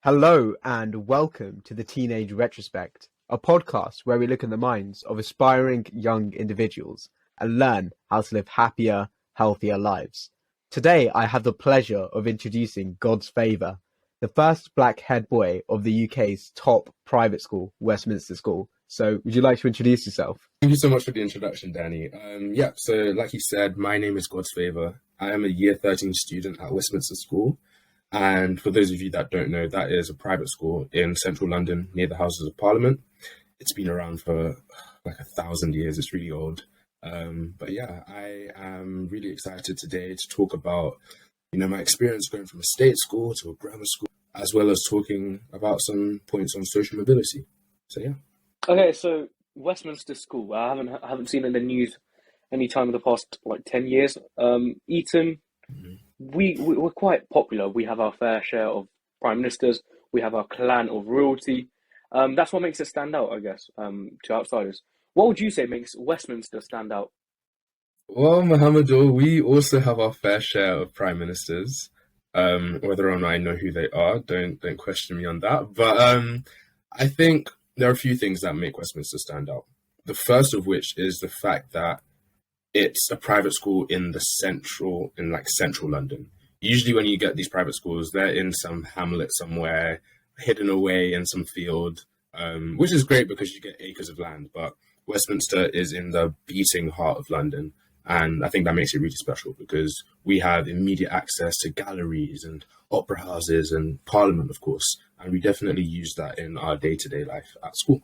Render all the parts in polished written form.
Hello and welcome to the Teenage Retrospect, a podcast where we look in the minds of aspiring young individuals and learn how to live happier, healthier lives. Today, I have the pleasure of introducing Godsfavour, the first black head boy of the UK's top private school, Westminster School. So, would you like to introduce yourself? Thank you so much for the introduction, Danny. So like you said, my name is Godsfavour. I am a year 13 student at Westminster School. And for those of you that don't know, that is a private school in central London near the Houses of Parliament. It's been around for like 1,000 years. It's really old. But yeah, I am really excited today to talk about, my experience going from a state school to a grammar school, as well as talking about some points on social mobility. So yeah. Okay, so Westminster School. I haven't seen it in the news any time in the past 10 years. Eton, we're quite popular. We have our fair share of prime ministers. We have our clan of royalty. That's what makes it stand out, I guess, to outsiders. What would you say makes Westminster stand out? Well, Mahmudur, we also have our fair share of prime ministers. Whether or not I know who they are, don't question me on that. But I think there are a few things that make Westminster stand out. The first of which is the fact that it's a private school in central London. Usually when you get these private schools, they're in some hamlet somewhere, hidden away in some field, which is great because you get acres of land. But Westminster is in the beating heart of London. And I think that makes it really special because we have immediate access to galleries and opera houses and Parliament, of course. And we definitely use that in our day-to-day life at school.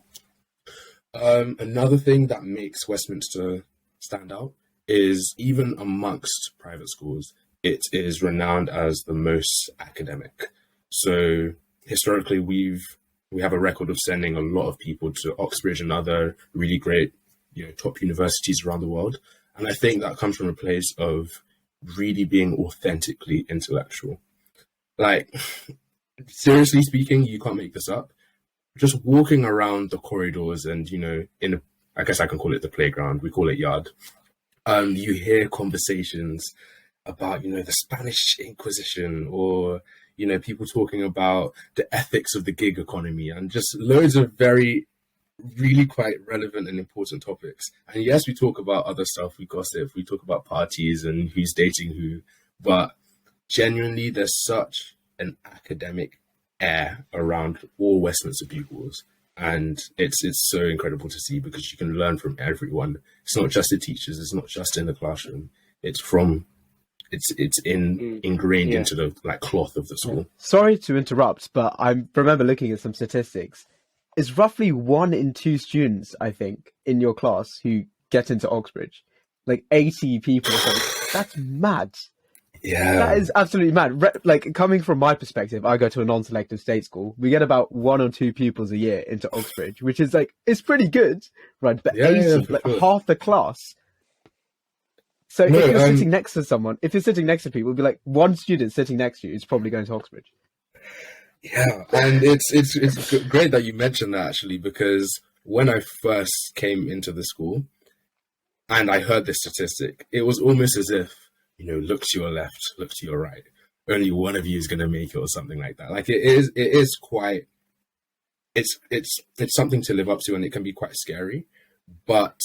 Another thing that makes Westminster stand out is even amongst private schools, it is renowned as the most academic. So historically, we have a record of sending a lot of people to Oxbridge and other really great, top universities around the world. And I think that comes from a place of really being authentically intellectual. Like, seriously speaking, you can't make this up. Just walking around the corridors and, I guess I can call it the playground, we call it yard. You hear conversations about, the Spanish Inquisition or, people talking about the ethics of the gig economy and just loads of really quite relevant and important topics. And yes, we talk about other stuff, we gossip, we talk about parties and who's dating who, but genuinely there's such an academic air around all Westminster pupils. And it's so incredible to see because you can learn from everyone. It's not just the teachers, it's not just in the classroom. It's ingrained into the cloth of the school. Sorry to interrupt, but I remember looking at some statistics. It's roughly 1 in 2 students, I think, in your class who get into Oxbridge. 80 people or something. That's mad. Yeah. That is absolutely mad. Coming from my perspective, I go to a non-selective state school. We get about 1 or 2 pupils a year into Oxbridge, which is it's pretty good, right? But 80, half the class. So if you're sitting next to someone, if you're sitting next to people, it'd be 1 student sitting next to you is probably going to Oxbridge. Yeah, and it's great that you mentioned that actually, because when I first came into the school and I heard this statistic, it was almost as if, look to your left, look to your right. Only one of you is going to make it or something like that. It is quite, it's something to live up to and it can be quite scary, but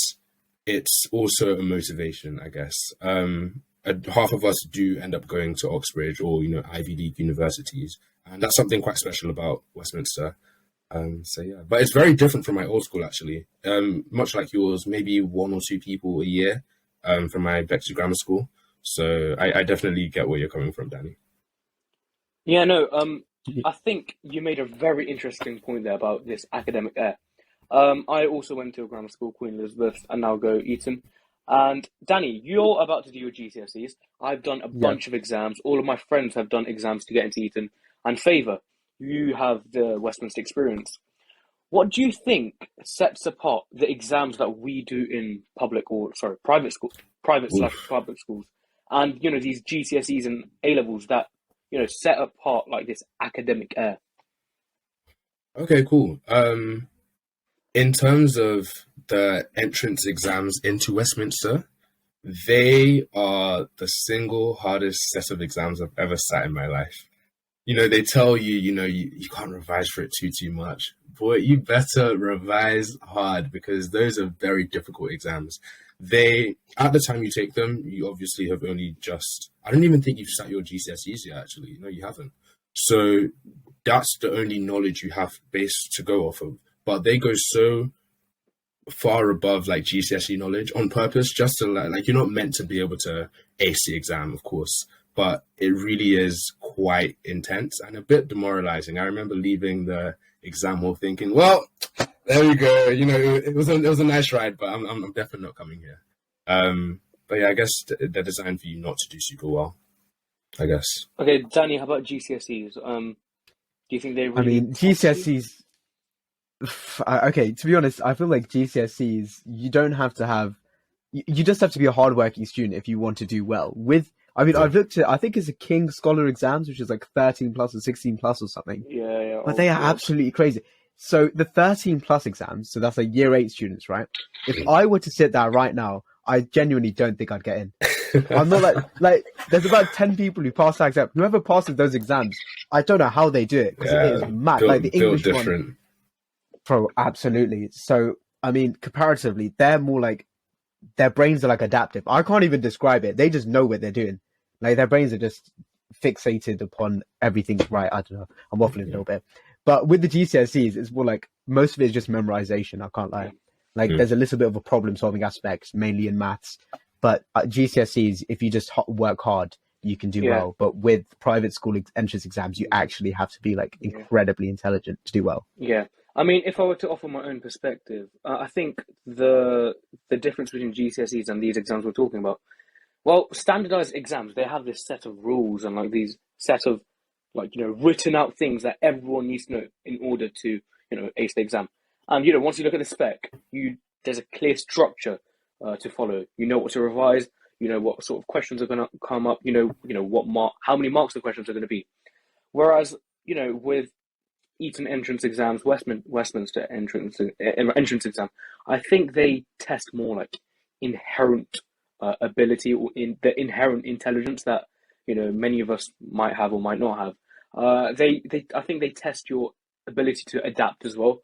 it's also a motivation, I guess. Half of us do end up going to Oxbridge or, Ivy League universities. And that's something quite special about Westminster. So yeah, but it's very different from my old school, actually. Much like yours, maybe 1 or 2 people a year from my Bexley Grammar School. So I definitely get where you're coming from, Danny. Yeah, no, I think you made a very interesting point there about this academic air. I also went to a grammar school, Queen Elizabeth, and now go Eton. And Danny, you're about to do your GCSEs. I've done a bunch of exams. All of my friends have done exams to get into Eton. And Favour, you have the Westminster experience. What do you think sets apart the exams that we do in private schools, public schools, and these GCSEs and A levels that set apart this academic air? Okay, cool. In terms of the entrance exams into Westminster, they are the single hardest set of exams I've ever sat in my life. they tell you, you can't revise for it too much. Boy, you better revise hard because those are very difficult exams. At the time you take them, you obviously have only I don't even think you've sat your GCSEs yet, actually. No, you haven't. So that's the only knowledge you have base to go off of. But they go so far above like GCSE knowledge on purpose, just to like you're not meant to be able to ace the exam, of course, but it really is quite intense and a bit demoralizing. I remember leaving the exam hall thinking, well, there we go. It was a nice ride, but I'm definitely not coming here. But yeah, I guess they're designed for you not to do super well, I guess. Okay, Danny, how about GCSEs? Do you think they really... I mean, GCSEs... Okay, to be honest, I feel like GCSEs, you don't have to have... You just have to be a hardworking student if you want to do well. I've looked at, I think it's a King Scholar exams, which is like 13 plus or 16 plus or something. Yeah. But they are absolutely crazy. So the 13 plus exams, so that's like year 8 students, right? If I were to sit there right now, I genuinely don't think I'd get in. I'm not like there's about 10 people who pass that exam. Whoever passes those exams, I don't know how they do it because it is mad. Like the English different. one, bro, absolutely. So I mean, comparatively, they're more like their brains are like adaptive. I can't even describe it. They just know what they're doing. Like their brains are just fixated upon everything. Right? I don't know. I'm waffling a little bit, but with the GCSEs, it's more like most of it is just memorization. I can't lie. Like there's a little bit of a problem solving aspect, mainly in maths. But at GCSEs, if you just work hard, you can do well. But with private school entrance exams, you actually have to be like incredibly intelligent to do well. Yeah. I mean, if I were to offer my own perspective, I think the difference between GCSEs and these exams we're talking about, well, standardized exams, they have this set of rules and like these set of like, written out things that everyone needs to know in order to, ace the exam. And, once you look at the spec, there's a clear structure to follow. You know what to revise, you know what sort of questions are going to come up, how many marks the questions are going to be. Whereas, with Eton entrance exams, Westminster entrance exam, I think they test more like inherent ability or in the inherent intelligence that many of us might have or might not have. I think they test your ability to adapt as well,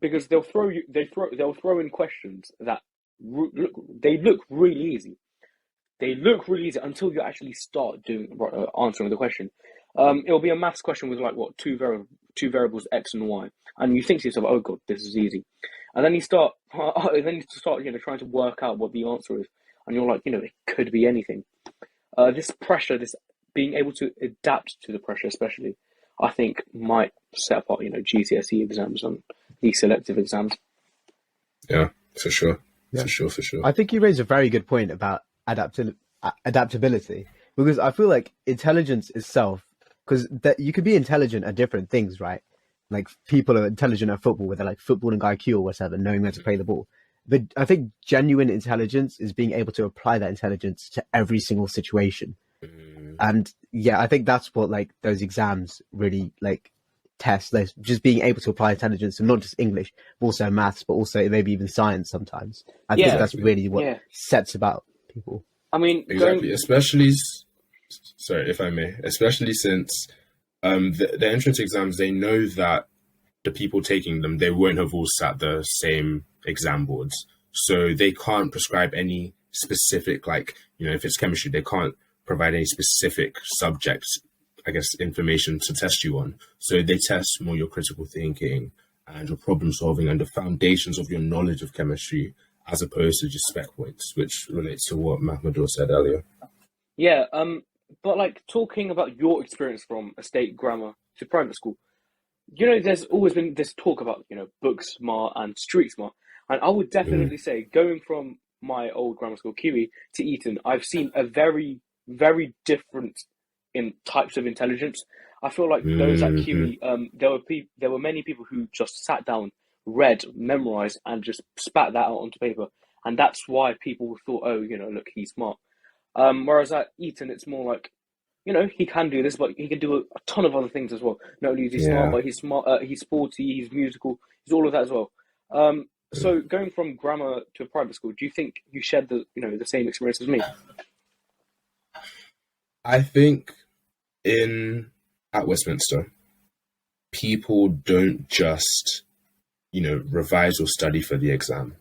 because they'll throw in questions that look really easy. They look really easy until you actually start answering the question. It'll be a maths question with like two variables x and y, and you think to yourself, "Oh god, this is easy," and then you start trying to work out what the answer is, and you're like, it could be anything. This pressure, this being able to adapt to the pressure, especially, I think might set apart GCSE exams and these selective exams. Yeah, for sure. Yeah. For sure. I think you raised a very good point about adaptability, because I feel like intelligence itself, because you could be intelligent at different things, right? Like people are intelligent at football, whether like footballing IQ or whatever, knowing where to play the ball. But I think genuine intelligence is being able to apply that intelligence to every single situation. And yeah, I think that's what like those exams really like test. Like just being able to apply intelligence, and not just English, but also maths, but also maybe even science sometimes. I think that's really what sets about people. I mean, exactly, especially since the entrance exams, they know that the people taking them, they won't have all sat the same exam boards, so they can't prescribe any specific, like, if it's chemistry, they can't provide any specific subject, I guess, information to test you on. So they test more your critical thinking and your problem solving and the foundations of your knowledge of chemistry, as opposed to just spec points, which relates to what Mahmudur said earlier. Yeah, but like talking about your experience from a state grammar to private school, there's always been this talk about, book smart and street smart. And I would definitely say, going from my old grammar school, Kiwi, to Eton, I've seen a very, very different in types of intelligence. I feel like those at Kiwi, there were many people who just sat down, read, memorized, and just spat that out onto paper. And that's why people thought, oh, look, he's smart. Whereas at Eton, it's more like, he can do this, but he can do a ton of other things as well. Not only is he smart, but he's smart. He's sporty. He's musical. He's all of that as well. So going from grammar to a private school, do you think you shared the same experience as me? I think in at Westminster, people don't just, revise or study for the exam.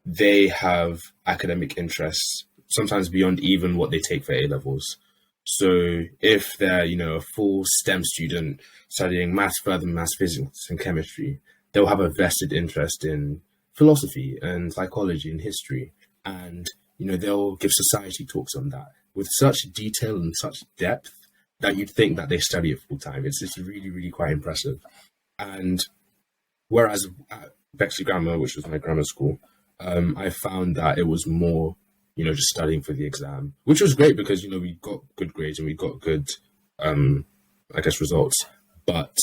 They have academic interests, sometimes beyond even what they take for A-levels. So if they're, a full STEM student studying maths, further maths, physics, and chemistry, they'll have a vested interest in philosophy and psychology and history. And, they'll give society talks on that with such detail and such depth that you'd think that they study it full time. It's really, really quite impressive. And whereas at Bexley Grammar, which was my grammar school, I found that it was more, just studying for the exam, which was great because, we got good grades and we got good, results. But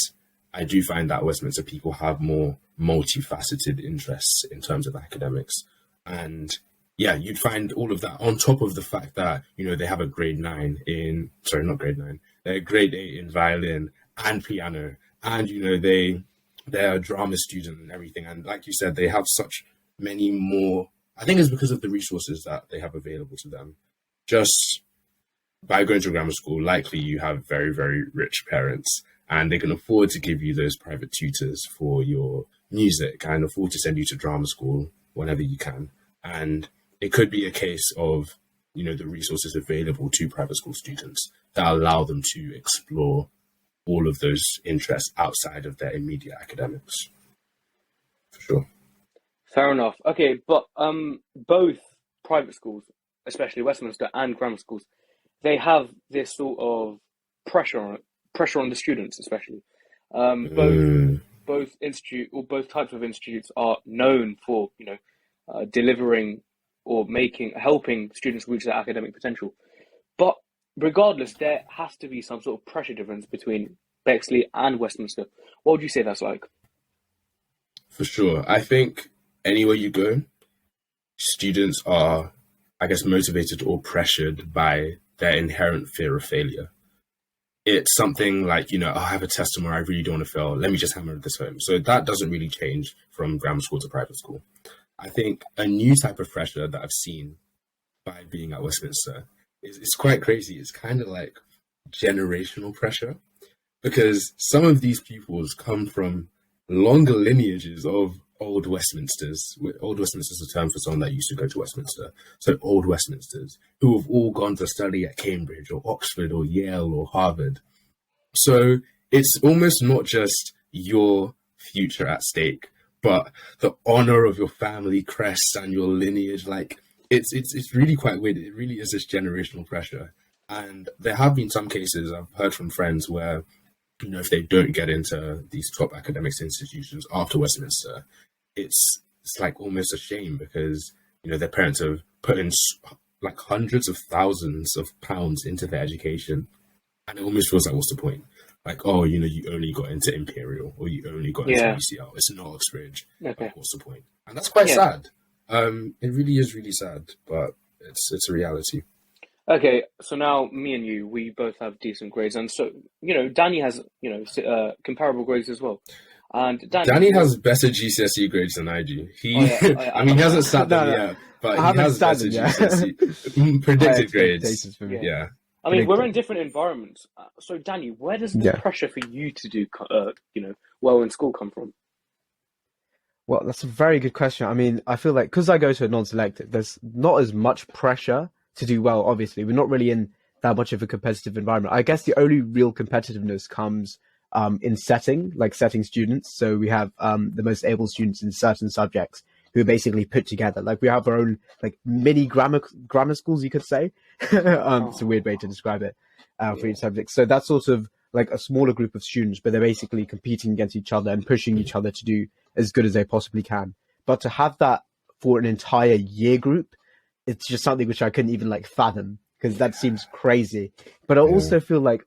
I do find that Westminster people have more multifaceted interests in terms of academics. And yeah, you'd find all of that on top of the fact that, they have a grade 9 in, sorry, not grade 9, they're grade 8 in violin and piano. And, they're a drama student and everything. And like you said, they have such many more, I think it's because of the resources that they have available to them. Just by going to grammar school, likely you have very, very rich parents and they can afford to give you those private tutors for your music and afford to send you to drama school whenever you can. And it could be a case of, the resources available to private school students that allow them to explore all of those interests outside of their immediate academics. For sure. Fair enough. Okay, but both private schools, especially Westminster and grammar schools, they have this sort of pressure on the students, especially. Both types of institutes are known for delivering or helping students reach their academic potential. But regardless, there has to be some sort of pressure difference between Bexley and Westminster. What would you say that's like? For sure. I think anywhere you go, students are, motivated or pressured by their inherent fear of failure. It's something like, I have a test tomorrow, I really don't want to fail. Let me just hammer this home. So that doesn't really change from grammar school to private school. I think a new type of pressure that I've seen by being at Westminster is quite crazy. It's kind of like generational pressure because some of these pupils come from longer lineages of old Westminsters. Old Westminster's a term for someone that used to go to Westminster. So old Westminsters who have all gone to study at Cambridge or Oxford or Yale or Harvard. So it's almost not just your future at stake, but the honor of your family crest and your lineage. Like it's really quite weird. It really is this generational pressure. And there have been some cases I've heard from friends where, if they don't get into these top academics institutions after Westminster, it's like almost a shame because, their parents have put in like hundreds of thousands of pounds into their education. And it almost feels like, what's the point? Like, oh, you only got into Imperial or you only got into UCL. It's not Oxbridge. Okay. Like, what's the point? And that's quite sad. It really is really sad, but it's a reality. Okay, so now me and you, we both have decent grades. And so, Danny has, comparable grades as well. And Danny has better GCSE grades than I do. He hasn't sat them yet, but he has better GCSE predicted grades. For me. Yeah. I mean, we're in different environments. So, Danny, where does the pressure for you to do, well in school come from? Well, that's a very good question. I mean, I feel like because I go to a non-selective, there's not as much pressure to do well. Obviously, we're not really in that much of a competitive environment. I guess the only real competitiveness comes in setting students. So we have the most able students in certain subjects who are basically put together. Like we have our own like mini grammar schools, you could say. It's a weird way to describe it for each subject. So that's sort of like a smaller group of students, but they're basically competing against each other and pushing each other to do as good as they possibly can. But to have that for an entire year group, it's just something which I couldn't even like fathom because that seems crazy. But I also feel like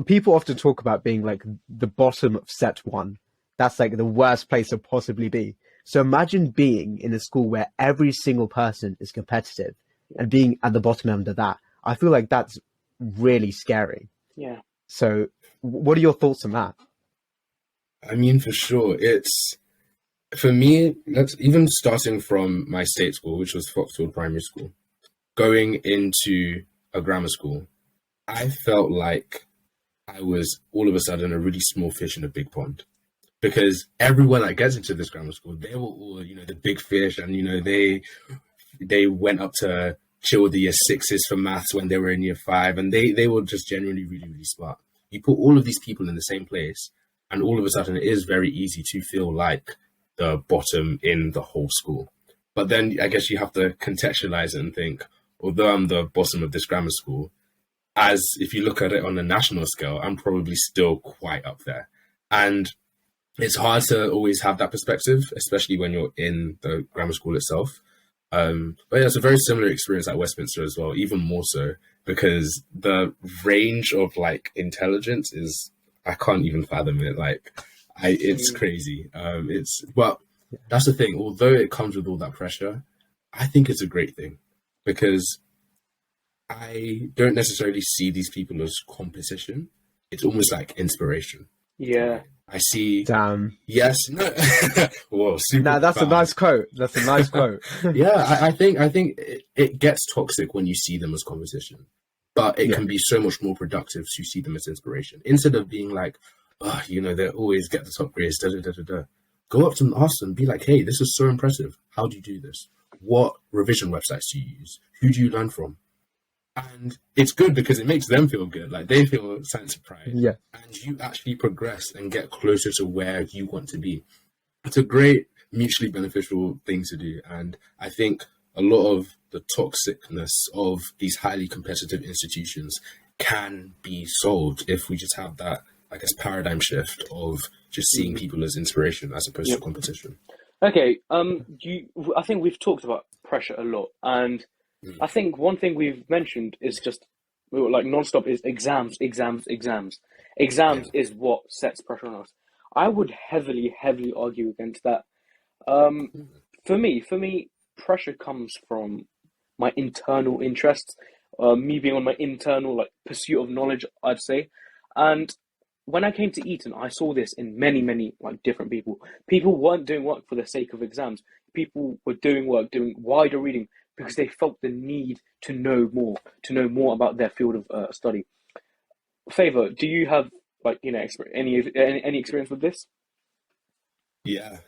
people often talk about being like the bottom of set one. That's like the worst place to possibly be. So imagine being in a school where every single person is competitive and being at the bottom end of that. I feel like that's really scary. Yeah. So what are your thoughts on that? I mean, for sure. For me, that's even starting from my state school, which was Foxwood Primary School, going into a grammar school, I felt like I was all of a sudden a really small fish in a big pond. Because everyone that gets into this grammar school, they were all, the big fish, and they went up to chill the year sixes for maths when they were in year five, and they were just genuinely really, really smart. You put all of these people in the same place, and all of a sudden it is very easy to feel like the bottom in the whole school. But then I guess you have to contextualize it and think, although I'm the bottom of this grammar school, as if you look at it on a national scale, I'm probably still quite up there. And it's hard to always have that perspective, especially when you're in the grammar school itself. But yeah, it's a very similar experience at Westminster as well, even more so, because the range of like intelligence is, I can't even fathom it. It's crazy. But that's the thing. Although it comes with all that pressure, I think it's a great thing, because I don't necessarily see these people as competition. It's almost like inspiration. Yeah. I see. Damn. Yes. No. Whoa. Super. Nah, that's a nice quote. That's a nice quote. Yeah, I think it gets toxic when you see them as competition, but it can be so much more productive to see them as inspiration instead of being like, oh, they always get the top grades. Da, da, da, da, da. Go up to them, ask them, be like, hey, this is so impressive. How do you do this? What revision websites do you use? Who do you learn from? And it's good because it makes them feel good. Like, they feel a sense of pride. Yeah. And you actually progress and get closer to where you want to be. It's a great mutually beneficial thing to do. And I think a lot of the toxicness of these highly competitive institutions can be solved if we just have that, I guess, paradigm shift of just seeing people as inspiration as opposed to competition. Okay. I think we've talked about pressure a lot, and I think one thing we've mentioned is just like nonstop is exams. Exams is what sets pressure on us. I would heavily argue against that. For me, pressure comes from my internal interests, me being on my internal like pursuit of knowledge, I'd say. And when I came to Eton, I saw this in many like different people. People weren't doing work for the sake of exams. People were doing work, doing wider reading, because they felt the need to know more about their field of study. Favour, do you have any experience with this? Yeah,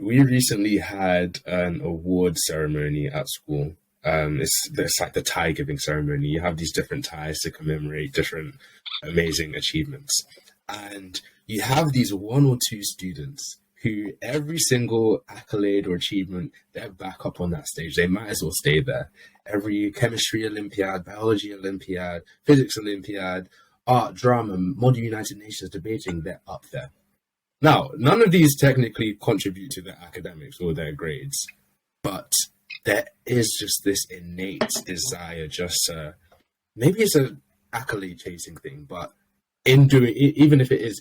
we recently had an award ceremony at school. It's like the tie giving ceremony. You have these different ties to commemorate different amazing achievements, and you have these one or two students who every single accolade or achievement, they're back up on that stage. They might as well stay there. Every chemistry Olympiad, biology Olympiad, physics Olympiad, art, drama, Model United Nations debating, they're up there. Now, none of these technically contribute to their academics or their grades, but there is just this innate desire, maybe it's an accolade chasing thing, but in doing, even if it is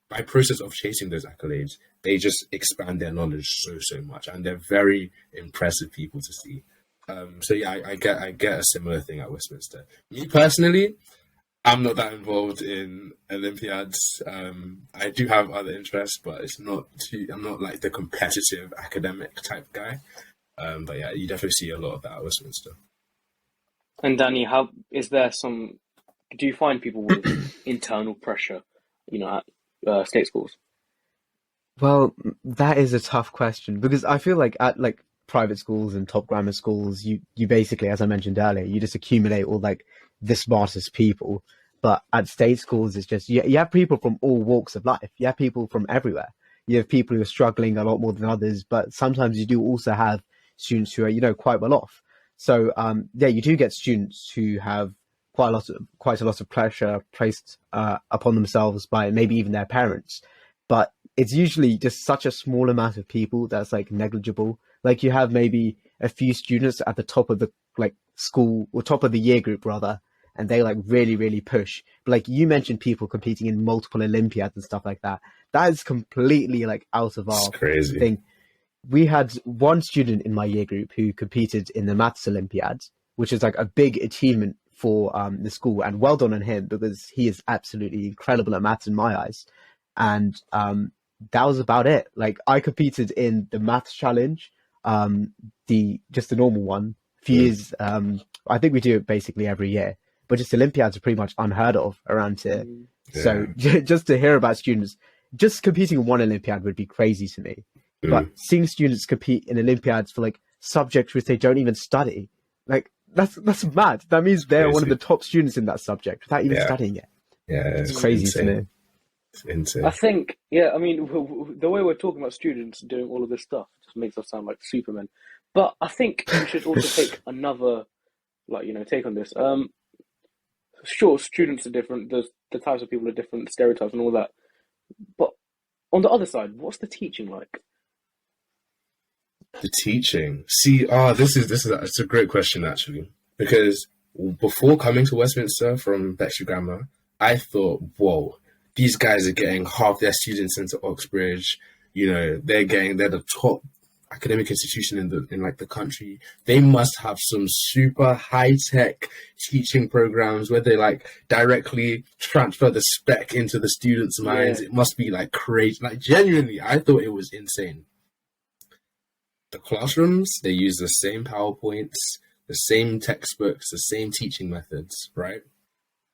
by process of chasing those accolades, they just expand their knowledge so much, and they're very impressive people to see. So yeah, I get a similar thing at Westminster. Me personally, I'm not that involved in Olympiads. I do have other interests, but I'm not like the competitive academic type guy. But yeah, you definitely see a lot of that at Westminster. And Danny, do you find people with internal pressure, at state schools? Well, that is a tough question, because I feel like at like private schools and top grammar schools, you basically, as I mentioned earlier, you just accumulate all like the smartest people. But at state schools, it's just you have people from all walks of life. You have people from everywhere. You have people who are struggling a lot more than others, but sometimes you do also have students who are quite well off. So you do get students who have quite a lot of pressure placed upon themselves by maybe even their parents. But it's usually just such a small amount of people that's like negligible. Like you have maybe a few students at the top of the like school, or top of the year group rather, and they like really push. But like you mentioned, people competing in multiple Olympiads and stuff like that. That is completely like out of our thing. We had one student in my year group who competed in the Maths Olympiad, which is like a big achievement for the school, and well done on him, because he is absolutely incredible at maths in my eyes. And that was about it. Like I competed in the maths challenge, the normal one. Years, I think we do it basically every year, but just Olympiads are pretty much unheard of around here. So just to hear about students, just competing in one Olympiad would be crazy to me. But seeing students compete in Olympiads for like subjects which they don't even study, like that's mad. That means they're one of the top students in that subject without even studying it. Yeah, it's crazy insane. to me. It's insane. I think, I mean, the way we're talking about students doing all of this stuff just makes us sound like Supermen. But I think we should also take another, take on this. Sure, students are different. The types of people are different, stereotypes and all that. But on the other side, what's the teaching like? The teaching. See, this is it's a great question actually, because before coming to Westminster from Bexley Grammar, I thought, whoa, these guys are getting half their students into Oxbridge. They're the top academic institution in the country. They must have some super high tech teaching programs where they directly transfer the spec into the students' minds. It must be crazy. Genuinely, I thought it was insane. The classrooms, they use the same PowerPoints, the same textbooks, the same teaching methods, right?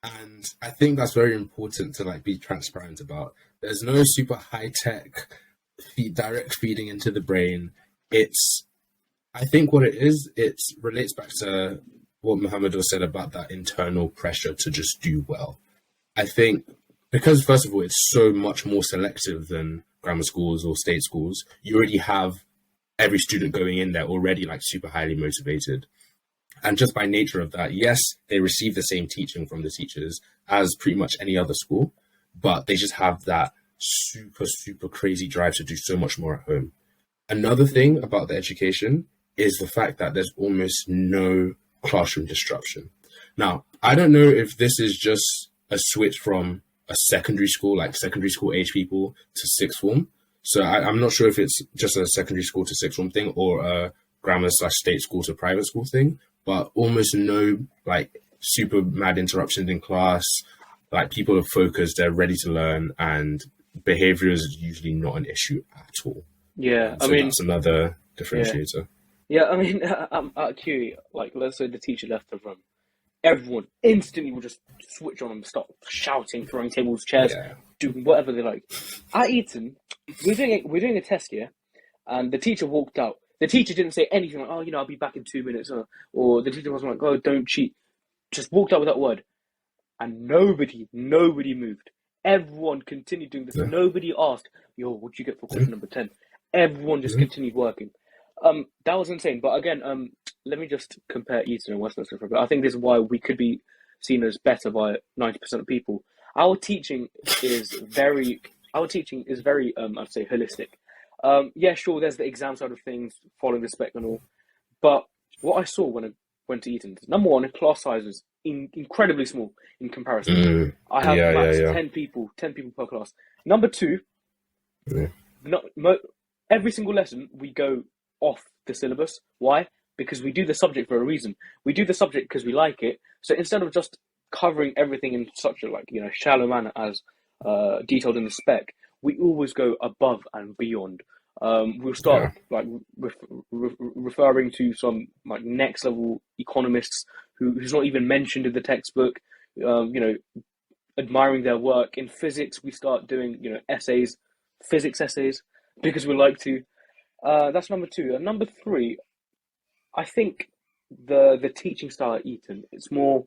And I think that's very important to be transparent about. There's no super high tech direct feeding into the brain. I think what it is, it relates back to what Mahmudur said about that internal pressure to just do well. I think because first of all, it's so much more selective than grammar schools or state schools. You already have every student going in there already super highly motivated. And just by nature of that, yes, they receive the same teaching from the teachers as pretty much any other school, but they just have that super, super crazy drive to do so much more at home. Another thing about the education is the fact that there's almost no classroom disruption. Now, I don't know if this is just a switch from a secondary school, secondary school age people, to sixth form. So I'm not sure if it's just a secondary school to sixth form thing or a grammar/state school to private school thing, but almost no super mad interruptions in class. People are focused, they're ready to learn, and behavior is usually not an issue at all. Yeah, so that's another differentiator. Yeah, I mean, at QE, let's say the teacher left the room, everyone instantly will just switch on and start shouting, throwing tables, chairs, doing whatever they like. At Eton, we're doing a test here, and the teacher walked out. The teacher didn't say anything like, "Oh, I'll be back in 2 minutes," or the teacher wasn't like, "Oh, don't cheat." Just walked out without a word, and nobody moved. Everyone continued doing this. Nobody asked, "Yo, what'd you get for question number 10?" Everyone just continued working. That was insane. But again, let me just compare Eton and Westminster for a bit. I think this is why we could be seen as better by 90% of people. Our teaching is very, I'd say, holistic. Yeah, sure, there's the exam side of things, following the spec and all. But what I saw when I went to Eton, number one, class sizes incredibly small in comparison. I have max 10 people per class. Number two, every single lesson we go off the syllabus. Why? Because we do the subject for a reason. We do the subject because we like it. So instead of just covering everything in such a shallow manner as detailed in the spec, we always go above and beyond. We'll start referring to some next level economists who's not even mentioned in the textbook. Admiring their work. In physics, we start doing essays, physics essays, because we like to. That's number two. And number three, I think the teaching style at Eton it's more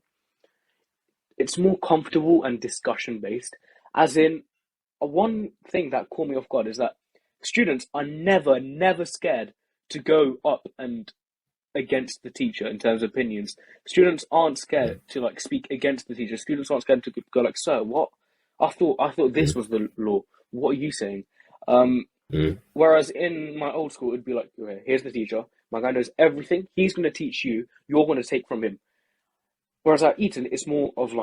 comfortable and discussion based. As in, one thing that caught me off guard is that students are never scared to go up and against the teacher in terms of opinions. Students aren't scared to speak against the teacher. Students aren't scared to go "Sir, what? I thought this was the law. What are you saying?" Whereas in my old school, it'd be like, "Okay, here's the teacher. My guy knows everything. He's going to teach you. You're going to take from him." Whereas at Eton, it's more of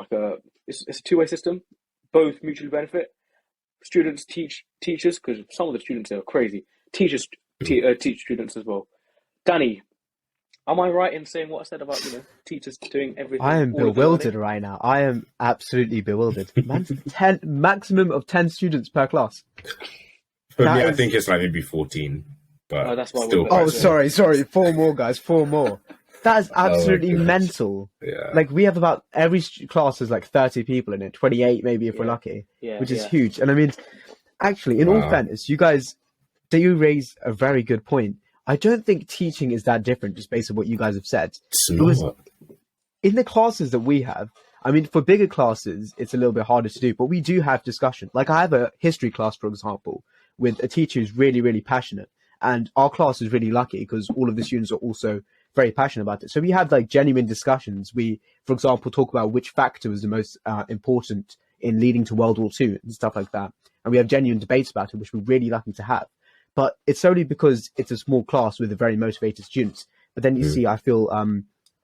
it's a two-way system. Both mutually benefit. Students teach teachers, because some of the students are crazy. Teachers teach students as well. Danny, am I right in saying what I said about teachers doing everything? I am bewildered right now. I am absolutely bewildered. Man's maximum of 10 students per class. For me, I think it's maybe 14. But that's why still we're sorry. 4 more, guys. 4 more. That is Oh my absolutely gosh. mental. Yeah. Like we have about every class is like 30 people in it, 28 maybe if we're Yeah. lucky, Yeah, which is yeah. huge. And I mean, actually, in all Wow. fairness, you guys do raise a very good point. I don't think teaching is that different just based on what you guys have said. It's Because not. in the classes that we have, I mean, for bigger classes, it's a little bit harder to do, but we do have discussion. Like I have a history class, for example, with a teacher who's really, really passionate. And our class is really lucky because all of the students are also very passionate about it. So we have like genuine discussions. We, for example, talk about which factor was the most important in leading to World War II and stuff like that. And we have genuine debates about it, which we're really lucky to have. But it's solely because it's a small class with a very motivated students. But then you see, I feel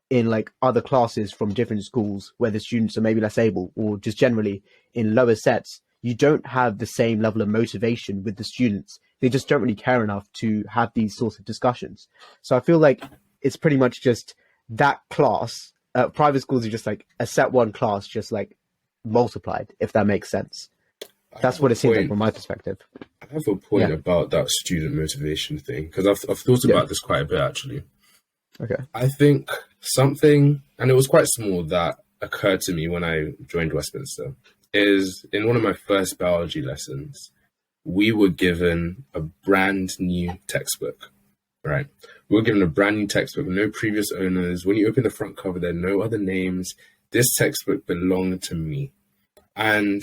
in like other classes from different schools where the students are maybe less able, or just generally in lower sets, you don't have the same level of motivation with the students. They just don't really care enough to have these sorts of discussions. So I feel like it's pretty much just that class. Private schools are just like a set one class, just like multiplied, if that makes sense. That's what it seems like from my perspective. I have a point Yeah. about that student motivation thing because I've thought Yeah. about this quite a bit actually. Okay. I think something, and it was quite small, that occurred to me when I joined Westminster, is in one of my first biology lessons, we were given a brand new textbook, right? We were given a brand new textbook, no previous owners. When you open the front cover, there are no other names. This textbook belonged to me. And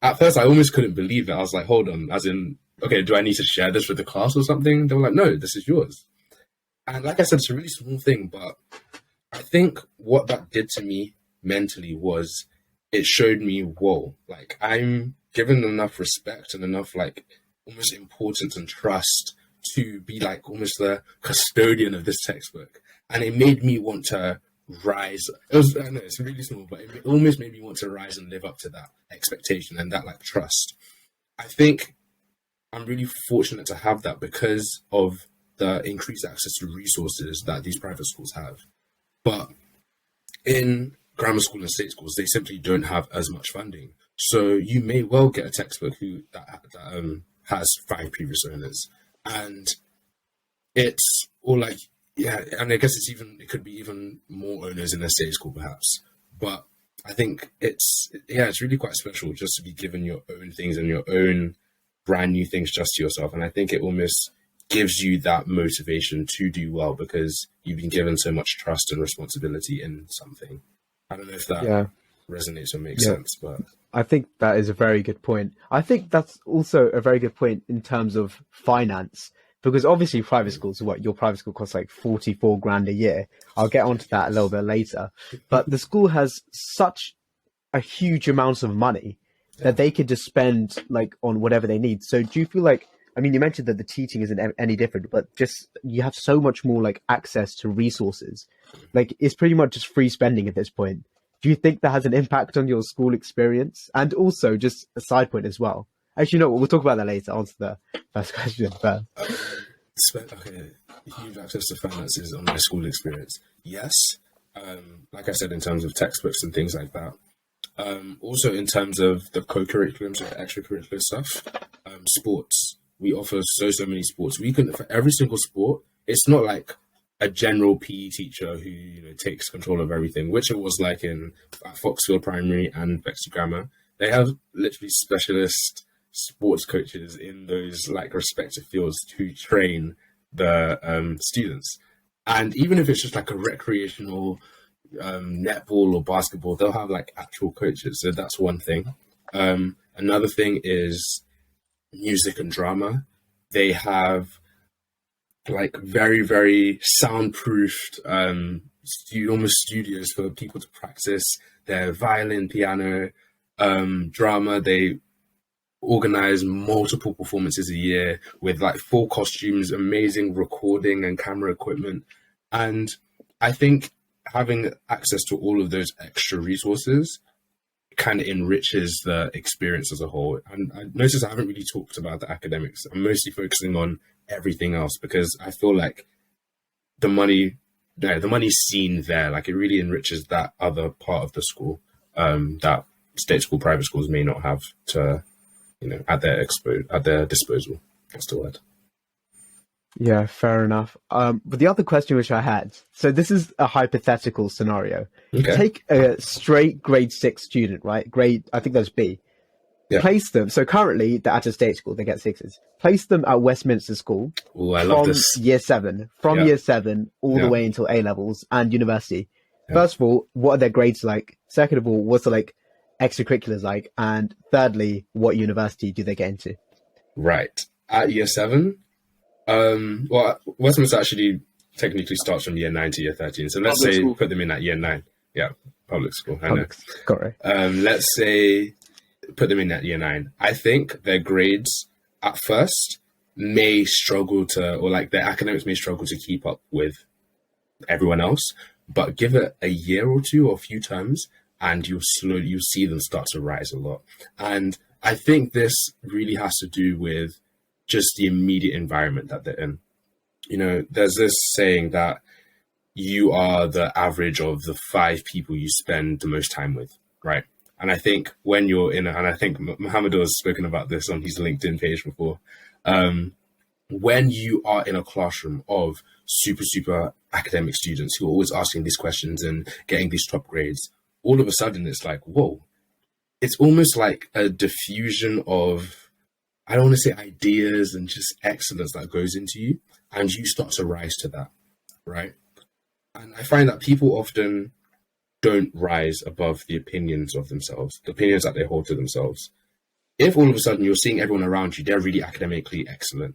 at first, I almost couldn't believe it. I was like, hold on, as in, okay, do I need to share this with the class or something? They were like, no, this is yours. And like I said, it's a really small thing, but I think what that did to me mentally was it showed me, whoa, like I'm given enough respect and enough like almost importance and trust to be like almost the custodian of this textbook. And it made me want to rise. I know it's really small, but it almost made me want to rise and live up to that expectation and that like trust. I think I'm really fortunate to have that because of the increased access to resources that these private schools have. But in grammar school and state schools, they simply don't have as much funding. So you may well get a textbook that has 5 previous owners, and it's all like, yeah, and I guess it could be even more owners in a state school perhaps. But I think it's really quite special just to be given your own things and your own brand new things just to yourself. And I think it almost gives you that motivation to do well because you've been given so much trust and responsibility in something. I don't know if that resonates or makes sense, but I think that is a very good point. I think that's also a very good point in terms of finance, because obviously private schools, your private school costs like 44 grand a year. I'll get onto that a little bit later, but the school has such a huge amount of money that they could just spend like on whatever they need. So do you feel like, I mean, you mentioned that the teaching isn't any different, but just you have so much more like access to resources. Like it's pretty much just free spending at this point. Do you think that has an impact on your school experience? And also just a side point as well. Actually, no, we'll talk about that later. Answer the first question first. Okay, huge access to finances on my school experience. Yes. Like I said, in terms of textbooks and things like that. Also in terms of the co-curriculum, so the extracurricular stuff, sports. We offer so many sports. We can, for every single sport, it's not like a general PE teacher who takes control of everything, which it was like at Foxfield Primary and Bexley Grammar. They have literally specialist sports coaches in those like respective fields to train the students. And even if it's just like a recreational netball or basketball, they'll have like actual coaches. So that's one thing. Another thing is music and drama. They have like very, very soundproofed almost studios for people to practice their violin, piano, drama. They organize multiple performances a year with like full costumes, amazing recording and camera equipment. And I think having access to all of those extra resources kind of enriches the experience as a whole. And I noticed I haven't really talked about the academics. I'm mostly focusing on everything else because I feel like the money's seen there. Like it really enriches that other part of the school that state school, private schools may not have to, at their disposal. That's the word. Yeah, fair enough. But the other question which I had, so this is a hypothetical scenario. Okay. Take a straight grade six student, right? Grade, I think that's B. Yeah. Place them. So currently they're at a state school, they get sixes. Place them at Westminster School Oh, I love from this. Yeah. year seven all the Yeah. way until A levels and university. Yeah. First of all, what are their grades like? Second of all, what's the like extracurriculars like? And thirdly, what university do they get into? Right. At year 7, well, Westminster actually technically starts from year 9 to year 13. So let's Public say school. put them in at year 9. Yeah, public school. I know. Public, got it. Let's say put them in at year 9. I think their grades at first may struggle to, or like their academics may struggle to keep up with everyone else, but give it a year or two or a few terms and you'll see them start to rise a lot. And I think this really has to do with just the immediate environment that they're in. You know, there's this saying that you are the average of the 5 people you spend the most time with, right? And I think when you're in, and I think Mahmudur has spoken about this on his LinkedIn page before, when you are in a classroom of super academic students who are always asking these questions and getting these top grades, all of a sudden it's like, whoa, it's almost like a diffusion of, I don't want to say ideas and just excellence that goes into you, and you start to rise to that, right? And I find that people often don't rise above the opinions of themselves, the opinions that they hold to themselves. If all of a sudden you're seeing everyone around you, they're really academically excellent,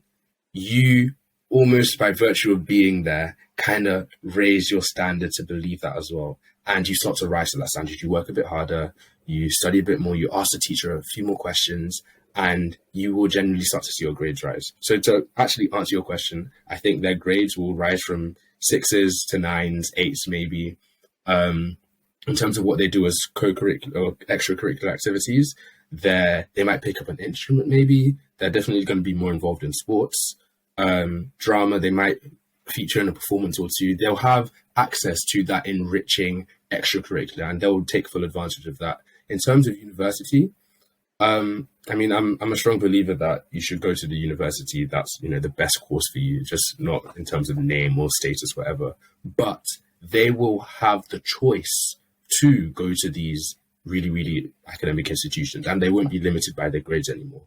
you almost by virtue of being there kind of raise your standard to believe that as well. And you start to rise to that standard. You work a bit harder, you study a bit more, you ask the teacher a few more questions, and you will generally start to see your grades rise. So to actually answer your question, I think their grades will rise from 6s to 9s, 8s maybe. In terms of what they do as co-curricular or extracurricular activities, they might pick up an instrument maybe. They're definitely going to be more involved in sports. Drama, they might feature in a performance or two. They'll have access to that enriching extracurricular and they'll take full advantage of that. In terms of university, I mean, I'm a strong believer that you should go to the university that's, you know, the best course for you, just not in terms of name or status, whatever. But they will have the choice to go to these really academic institutions, and they won't be limited by their grades anymore.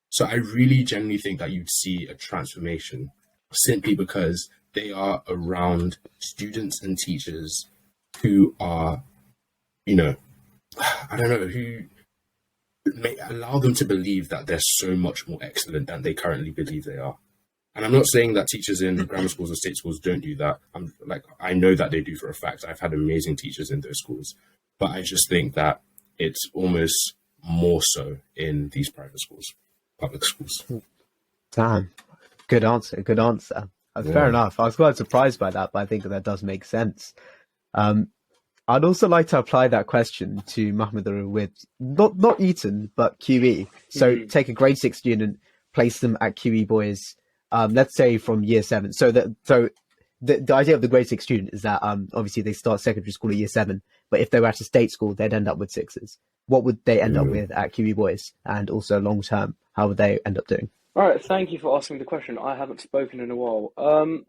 So I really genuinely think that you'd see a transformation simply because they are around students and teachers who are, you know, I don't know, who may allow them to believe that they're so much more excellent than they currently believe they are. And I'm not saying that teachers in grammar schools or state schools don't do that. I know that they do for a fact. I've had amazing teachers in those schools, but I just think that it's almost more so in these private schools, public schools. Damn. Good answer. Good answer. Fair enough. I was quite surprised by that, but I think that does make sense. I'd also like to apply that question to Mahmudur with not Eton, but QE. So take a grade 6 student, place them at QE boys, let's say from year 7. So the idea of the grade 6 student is that obviously they start secondary school at year 7, but if they were at a state school, they'd end up with 6s. What would they end up with at QE boys? And also long term, how would they end up doing? All right, thank you for asking the question. I haven't spoken in a while.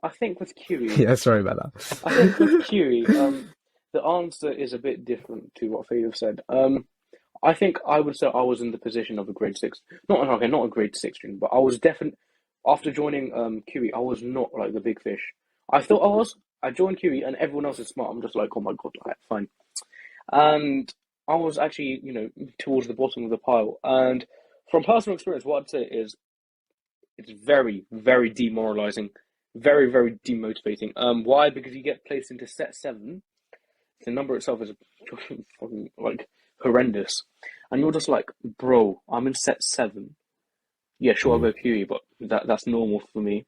I think with QE, Yeah, sorry about that. I think with QE, the answer is a bit different to what Favour said. I think I would say I was in the position of a grade 6, not a grade 6 student, but I was definitely, after joining QE, I was not like the big fish. I thought I was. I joined QE and everyone else is smart. I'm just like, oh my God, like, fine. And I was actually, you know, towards the bottom of the pile. And from personal experience, what I'd say is it's very, very demoralizing, very, very demotivating. Why? Because you get placed into set 7. The number itself is fucking like horrendous, and you're just like, bro, I'm in set 7. Yeah, sure, I'll go QE, but that's normal for me.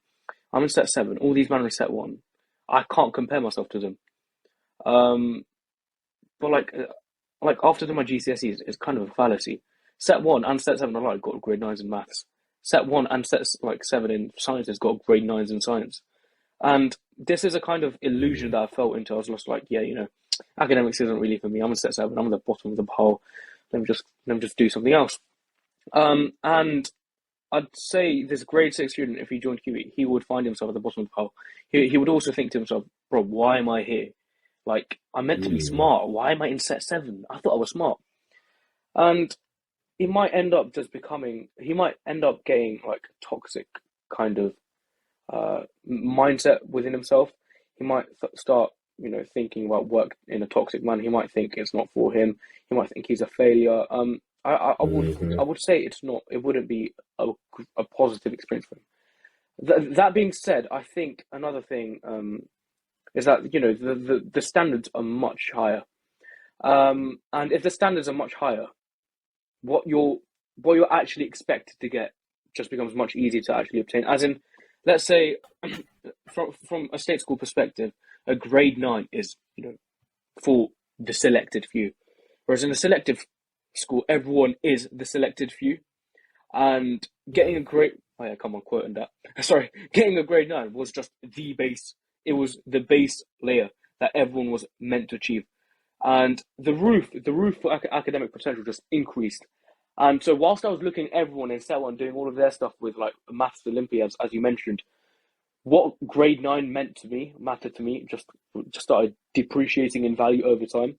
I'm in set 7. All these men are in set 1. I can't compare myself to them. But like after doing my GCSEs, it's kind of a fallacy. Set 1 and set 7 I got grade 9s in maths. Set 1 and set 7 in science has got grade 9s in science. And this is a kind of illusion that I felt into. I was just like, yeah, you know, academics isn't really for me. I'm in set 7. I'm at the bottom of the pile. Let me just do something else. And I'd say this grade 6 student, if he joined QE, he would find himself at the bottom of the pile. He would also think to himself, bro, why am I here? Like, I'm meant to be smart. Why am I in set 7? I thought I was smart. And he might end up getting like a toxic kind of mindset within himself. He might start, thinking about work in a toxic manner. He might think it's not for him. He might think he's a failure. I would say it's not. It wouldn't be a positive experience for him. That being said, I think another thing is that the standards are much higher, and if the standards are much higher, what you're actually expected to get just becomes much easier to actually obtain. As in, let's say, from a state school perspective, a grade 9 is for the selected few, whereas in a selective school, everyone is the selected few, and getting a grade. Oh yeah, come on, quoting that. Sorry, getting a grade 9 was just the base. It was the base layer that everyone was meant to achieve, and the roof for academic potential just increased. And so, whilst I was looking at everyone in Set 1 doing all of their stuff with like maths Olympiads, as you mentioned, what grade 9 mattered to me, just started depreciating in value over time.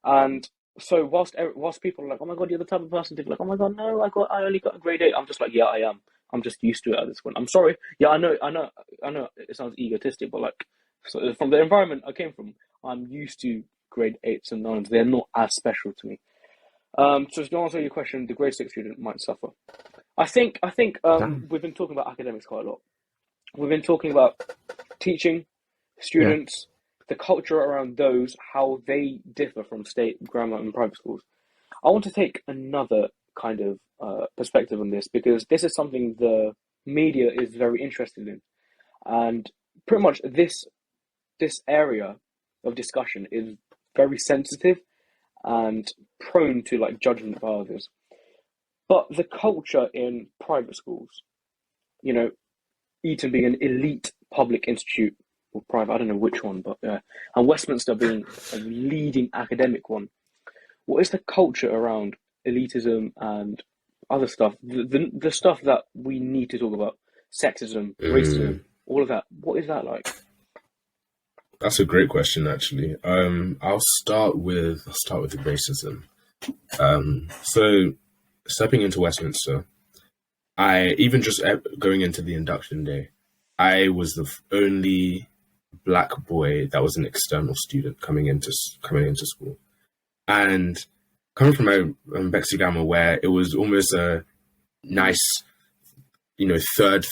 And so whilst people are like, oh my God, you're the type of person to be like, oh my God, no, I only got a grade 8. I'm just like, yeah, I am. I'm just used to it at this point. I'm sorry. Yeah, I know it sounds egotistic, but like, so from the environment I came from, I'm used to grade 8s and 9s. They're not as special to me. So to answer your question, the grade 6 student might suffer. I think we've been talking about academics quite a lot. We've been talking about teaching, students, the culture around those, how they differ from state, grammar, and private schools. I want to take another kind of perspective on this, because this is something the media is very interested in, and pretty much this area of discussion is very sensitive and prone to like judgment by others. But the culture in private schools, Eton being an elite public institute, or private, I don't know which one, but and Westminster being a leading academic one. What is the culture around elitism and other stuff? The stuff that we need to talk about, sexism, racism, all of that. What is that like? That's a great question, actually. I'll start with the racism. So stepping into Westminster, I even just going into the induction day, I was the only Black boy that was an external student coming into school, and coming from a Bexley Grammar where it was almost a nice, third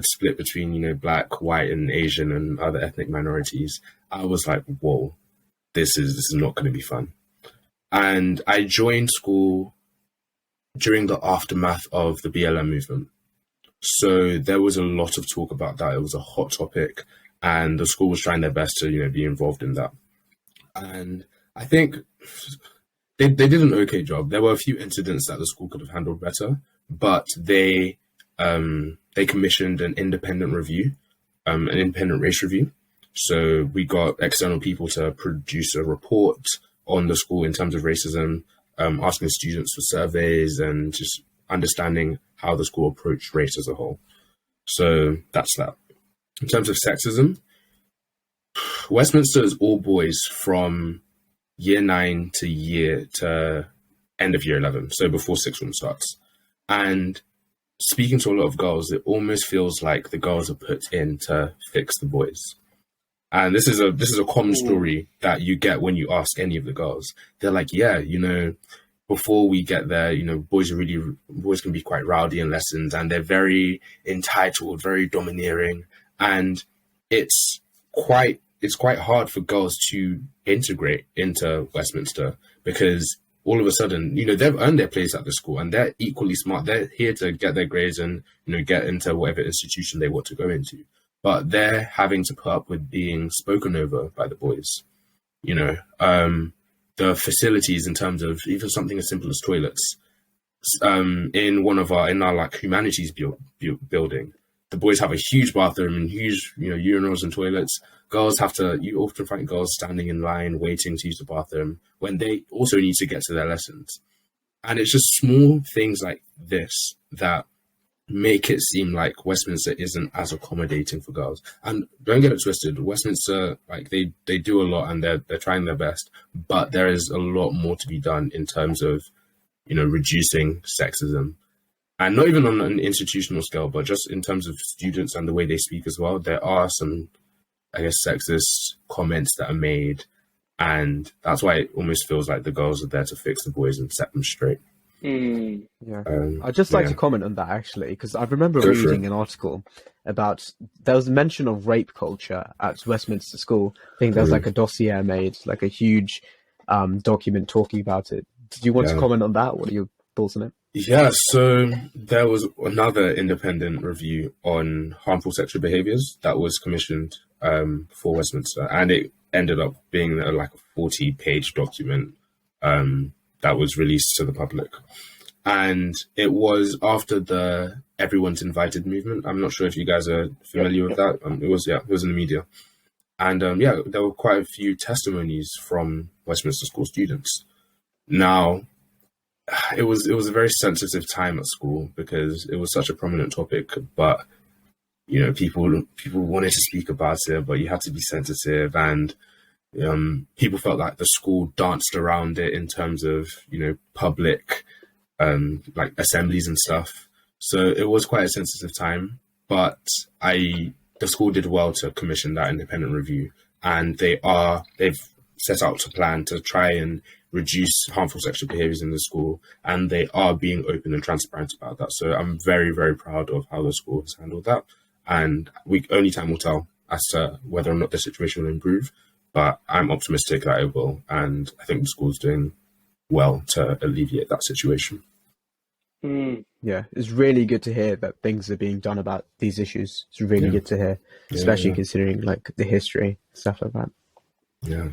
split between Black, white, and Asian and other ethnic minorities. I was like, whoa, this is not going to be fun. And I joined school during the aftermath of the BLM movement. So there was a lot of talk about that. It was a hot topic, and the school was trying their best to, be involved in that. And I think they did an okay job. There were a few incidents that the school could have handled better, but they commissioned an independent review, an independent race review. So we got external people to produce a report on the school in terms of racism, asking students for surveys and just understanding how the school approached race as a whole. So that's that. In terms of sexism, Westminster is all boys from year 9 to end of year 11, so before sixth form starts. And speaking to a lot of girls, it almost feels like the girls are put in to fix the boys. And this is a common story that you get when you ask any of the girls. They're like, yeah, before we get there, boys can be quite rowdy in lessons, and they're very entitled, very domineering, and it's quite hard for girls to integrate into Westminster, because all of a sudden, they've earned their place at the school and they're equally smart. They're here to get their grades and get into whatever institution they want to go into. But they're having to put up with being spoken over by the boys. The facilities in terms of even something as simple as toilets. In our like humanities building, the boys have a huge bathroom and huge urinals and toilets. You often find girls standing in line waiting to use the bathroom when they also need to get to their lessons. And it's just small things like this that make it seem like Westminster isn't as accommodating for girls. And don't get it twisted, Westminster, like they do a lot and they're trying their best, but there is a lot more to be done in terms of, reducing sexism. And not even on an institutional scale, but just in terms of students and the way they speak as well. There are some, I guess, sexist comments that are made, and that's why it almost feels like the girls are there to fix the boys and set them straight. Yeah, I'd just like to comment on that actually, because I remember reading an article about there was a mention of rape culture at Westminster School. I think there was like a dossier made, like a huge document talking about it. Did you want to comment on that? What are your thoughts on it? Yeah, so there was another independent review on harmful sexual behaviours that was commissioned for Westminster, and it ended up being like a 40-page document that was released to the public. And it was after the Everyone's Invited movement. I'm not sure if you guys are familiar with that. It was in the media. And there were quite a few testimonies from Westminster School students. Now, it was a very sensitive time at school because it was such a prominent topic, but people wanted to speak about it, but you had to be sensitive, and people felt like the school danced around it in terms of public like assemblies and stuff. So it was quite a sensitive time, but the school did well to commission that independent review, and they've set out to plan to try and reduce harmful sexual behaviours in the school, and they are being open and transparent about that. So I'm very, very proud of how the school has handled that, and only time will tell as to whether or not the situation will improve, but I'm optimistic that it will, and I think the school's doing well to alleviate that situation. Yeah, it's really good to hear that things are being done about these issues. It's really good to hear, especially considering like the history, stuff like that. Yeah.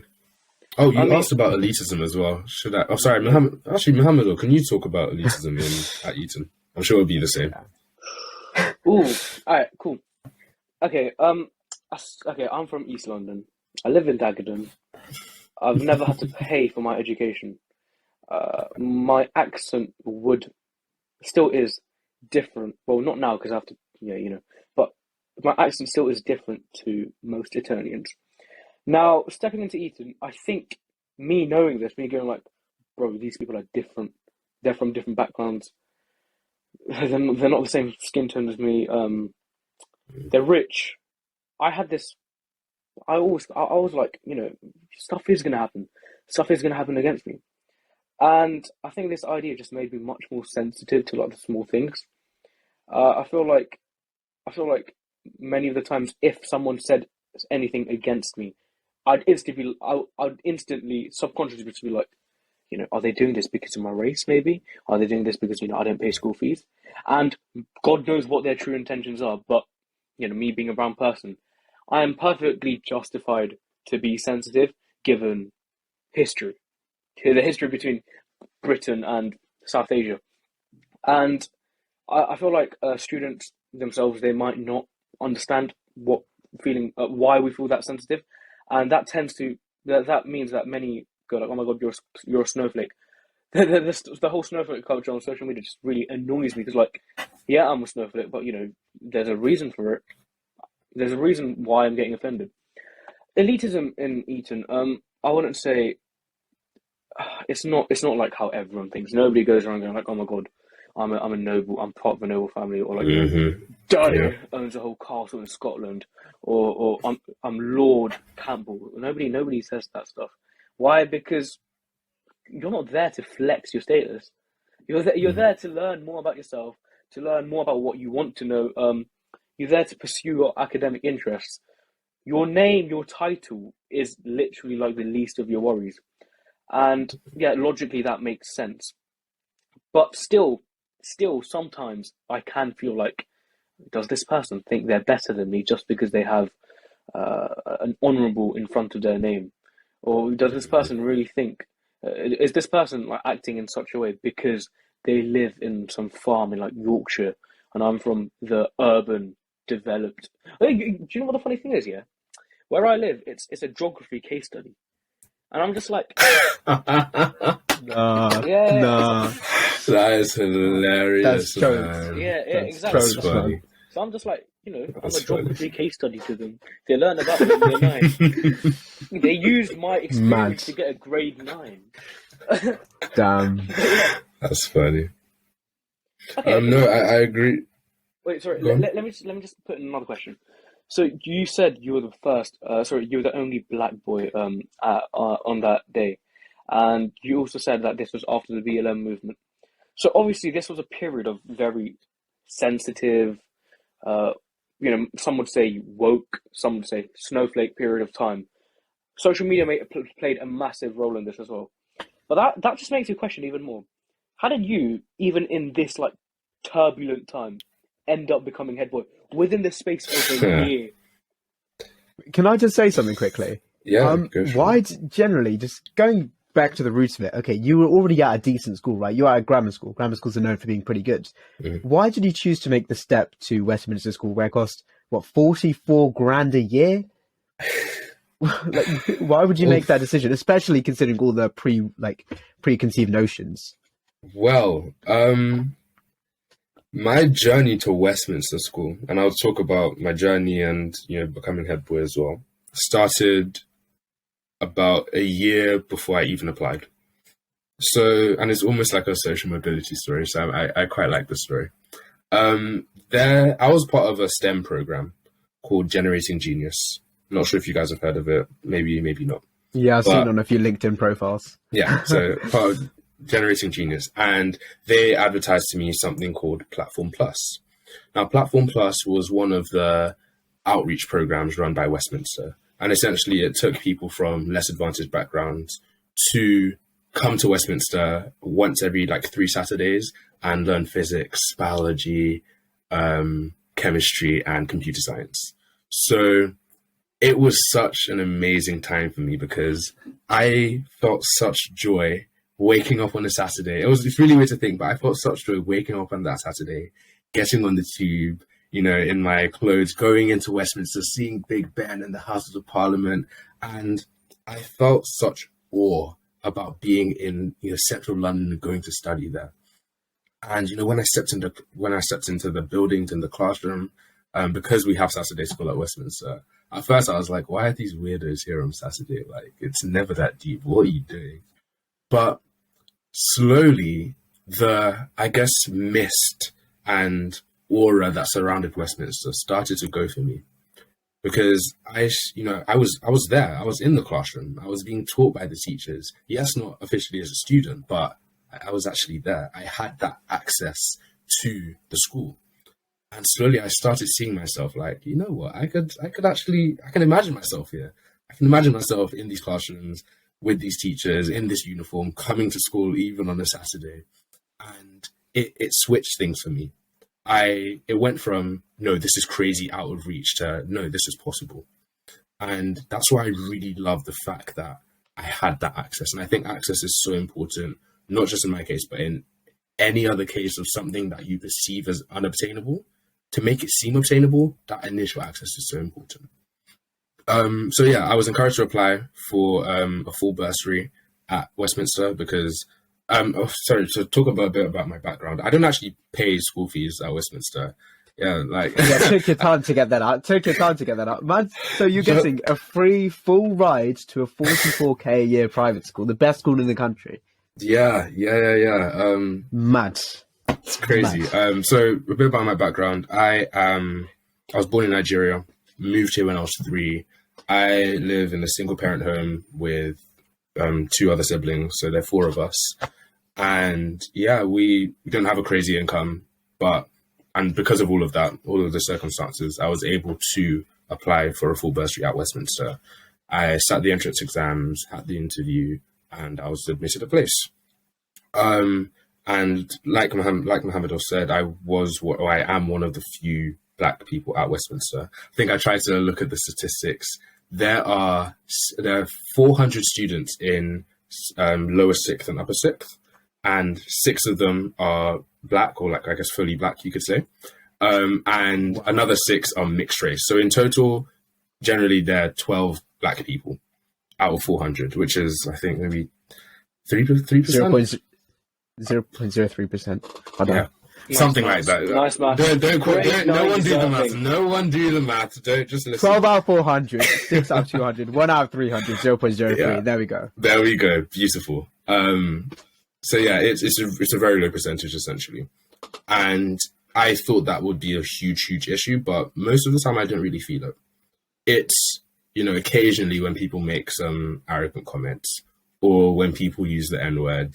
Oh, you asked about elitism as well. Should I? Oh, sorry, Mahmudur, can you talk about elitism at Eton? I'm sure it'll be the same. Ooh, alright, cool. Okay, I'm from East London. I live in Dagenham. I've never had to pay for my education. My accent still is different. Well, not now because I have to, but my accent still is different to most Etonians. Now, stepping into Eton, I think me knowing this, me going like, bro, these people are different. They're from different backgrounds. They're not the same skin tone as me. They're rich. I had this. I was like, stuff is gonna happen. Stuff is gonna happen against me, and I think this idea just made me much more sensitive to like the small things. I feel like many of the times, if someone said anything against me, I'd instantly subconsciously be like, are they doing this because of my race? Maybe are they doing this because I don't pay school fees? And God knows what their true intentions are. But me being a brown person, I am perfectly justified to be sensitive given history, the history between Britain and South Asia, and I feel like students themselves, they might not understand why we feel that sensitive. And that that means that many go like, oh my God, you're a snowflake. The whole snowflake culture on social media just really annoys me because, like, yeah, I'm a snowflake, but there's a reason for it. There's a reason why I'm getting offended. Elitism in Eton, I wouldn't say it's not like how everyone thinks. Nobody goes around going like, oh my God, I'm a noble, I'm part of a noble family, or like Daniyaal owns a whole castle in Scotland, or I'm Lord Campbell. Nobody says that stuff. Why? Because you're not there to flex your status. You're there to learn more about yourself, to learn more about what you want to know. You're there to pursue your academic interests. Your name, your title is literally like the least of your worries. And yeah, logically that makes sense. But still sometimes I can feel like, does this person think they're better than me just because they have an honourable in front of their name? Or does this person really think, is this person like acting in such a way because they live in some farm in like Yorkshire and I'm from the urban developed? Do you know what the funny thing is, yeah? Where I live, it's a geography case study. And I'm just like, nah. That is hilarious, That's jokes. man. Yeah, That's exactly. That's jokes, funny. So I'm just like, I'm That's a geography funny. case study to them. They learn about me in year 9. They used my experience Mad. to get a grade 9. Damn. That's funny. Okay. No, I agree. Wait, sorry. Go on. Let me just put in another question. So you said you were the first. You were the only black boy on that day, and you also said that this was after the BLM movement. So obviously, this was a period of very sensitive. Some would say woke, some would say snowflake period of time. Social media played a massive role in this as well. But that just makes you question even more. How did you, even in this like turbulent time, end up becoming head boy within the space of a year? Can I just say something quickly? Yeah. Go for it. Why generally, just going back to the roots of it, okay, you were already at a decent school, right? You were at a grammar school. Grammar schools are known for being pretty good. Mm-hmm. Why did you choose to make the step to Westminster School where it cost, 44 grand a year? Like, why would you make that decision, especially considering all the preconceived notions? Well, my journey to Westminster School, and I'll talk about my journey and becoming head boy as well, started about a year before I even applied. So, and it's almost like a social mobility story. So I quite like the story. There, I was part of a STEM program called Generating Genius. I'm not sure if you guys have heard of it. Maybe not. Yeah, I've seen on a few LinkedIn profiles. Yeah, so part of Generating Genius, and they advertised to me something called Platform Plus. Now, Platform Plus was one of the outreach programs run by Westminster, and essentially it took people from less advantaged backgrounds to come to Westminster once every 3 Saturdays and learn physics, biology, chemistry, and computer science. So it was such an amazing time for me because I felt such joy waking up on a Saturday. It's really weird to think, but I felt such joy waking up on that Saturday, getting on the tube, in my clothes, going into Westminster, seeing Big Ben and the Houses of Parliament. And I felt such awe about being in central London and going to study there. And when I stepped into the buildings in the classroom, because we have Saturday school at Westminster, at first I was like, why are these weirdos here on Saturday? Like, it's never that deep. What are you doing? But slowly, the, I guess, mist and aura that surrounded Westminster started to go for me. Because I was there. I was in the classroom. I was being taught by the teachers. Yes, not officially as a student, but I was actually there. I had that access to the school. And slowly I started seeing myself like, you know what, I can imagine myself here. I can imagine myself in these classrooms with these teachers in this uniform, coming to school even on a Saturday. And it switched things for me. It went from, no, this is crazy out of reach to, no, this is possible. And that's why I really love the fact that I had that access. And I think access is so important, not just in my case, but in any other case of something that you perceive as unobtainable. To make it seem obtainable, that initial access is so important. So yeah, I was encouraged to apply for a full bursary at Westminster because, to talk a bit about my background, I don't actually pay school fees at Westminster. Yeah, took your time to get that out. Man, so you're getting a free full ride to a 44k a year private school, the best school in the country. Yeah. Mad. It's crazy. So a bit about my background. I was born in Nigeria, moved here when I was 3. I live in a single parent home with 2 other siblings, so there are 4 of us. And yeah, we don't have a crazy income, and because of all of that, all of the circumstances, I was able to apply for a full bursary at Westminster. I sat the entrance exams, had the interview, and I was admitted a place. And like Mahmudur said, I am one of the few Black people at Westminster. I think I tried to look at the statistics. There are 400 students in lower 6th and upper 6th, and 6 of them are Black, or I guess fully Black, you could say. And another 6 are mixed race. So in total, generally there are 12 Black people out of 400, which is, I think, maybe 3%. 0.03%. Yeah. Something like that. Nice math. No one do the math. No one do the math. Don't just listen. 12 out of 400, 6 out of 200, 1 out of 300, 0.03. Yeah. There we go. There we go. Beautiful. So yeah, it's a very low percentage essentially, and I thought that would be a huge issue, but most of the time I don't really feel it. It's, occasionally when people make some arrogant comments, or when people use the N-word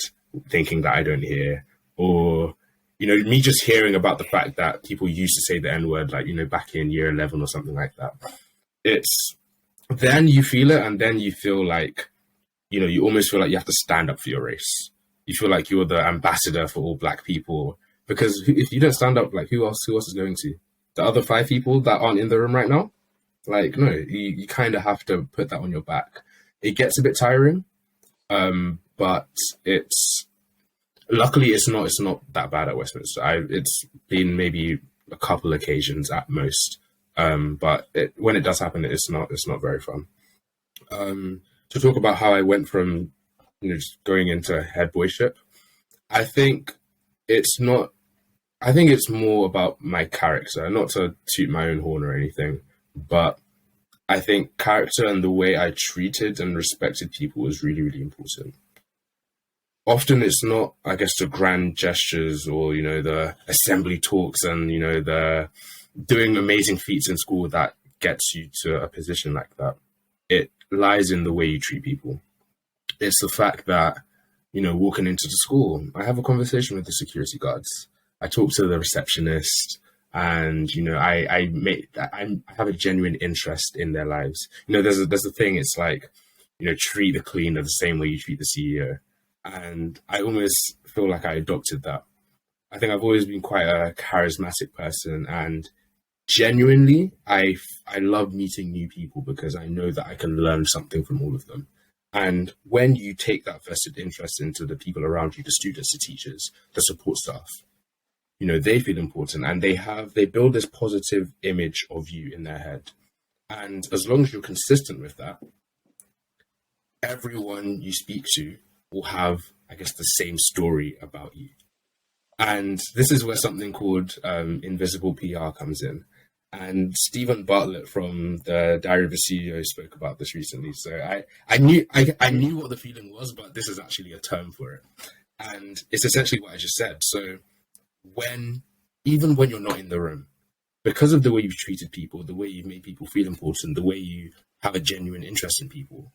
thinking that I don't hear, or me just hearing about the fact that people used to say the N-word, like, back in year 11 or something like that. It's then you feel it, and then you feel like, you almost feel like you have to stand up for your race. You feel like you're the ambassador for all Black people, because if you don't stand up, like, who else is going to? The other 5 people that aren't in the room right now? Like, no, you kind of have to put that on your back. It gets a bit tiring, but luckily it's not that bad at Westminster. It's been maybe a couple occasions at most, but when it does happen, it's not very fun. To talk about how I went from just going into head boyship, I think it's more about my character, not to toot my own horn or anything, but I think character and the way I treated and respected people was really, really important. Often it's not, I guess, the grand gestures or, the assembly talks and, the doing amazing feats in school that gets you to a position like that. It lies in the way you treat people. It's the fact that, walking into the school, I have a conversation with the security guards. I talk to the receptionist, and, I have a genuine interest in their lives. There's a thing, it's like, treat the cleaner the same way you treat the CEO. And I almost feel like I adopted that. I think I've always been quite a charismatic person, and genuinely, I love meeting new people because I know that I can learn something from all of them. And when you take that vested interest into the people around you, the students, the teachers, the support staff, they feel important, and they build this positive image of you in their head. And as long as you're consistent with that, everyone you speak to will have, I guess, the same story about you. And this is where something called invisible PR comes in. And Stephen Bartlett from the Diary of a CEO spoke about this recently. So I knew what the feeling was, but this is actually a term for it. And it's essentially what I just said. So even when you're not in the room, because of the way you've treated people, the way you've made people feel important, the way you have a genuine interest in people,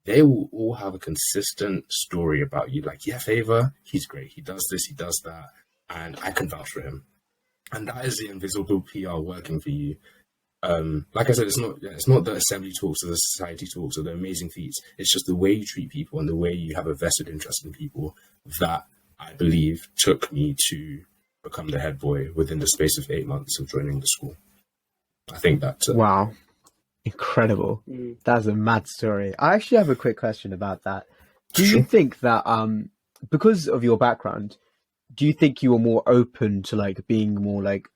they will all have a consistent story about you. Like, yeah, Favour, he's great. He does this, he does that, and I can vouch for him. And that is the invisible PR working for you. Like I said, it's not the assembly talks or the society talks or the amazing feats. It's just the way you treat people and the way you have a vested interest in people that I believe took me to become the head boy within the space of 8 months of joining the school. I think that's wow, incredible. That's a mad story. I actually have a quick question about that. Do you think that because of your background, do you think you were more open to like being more like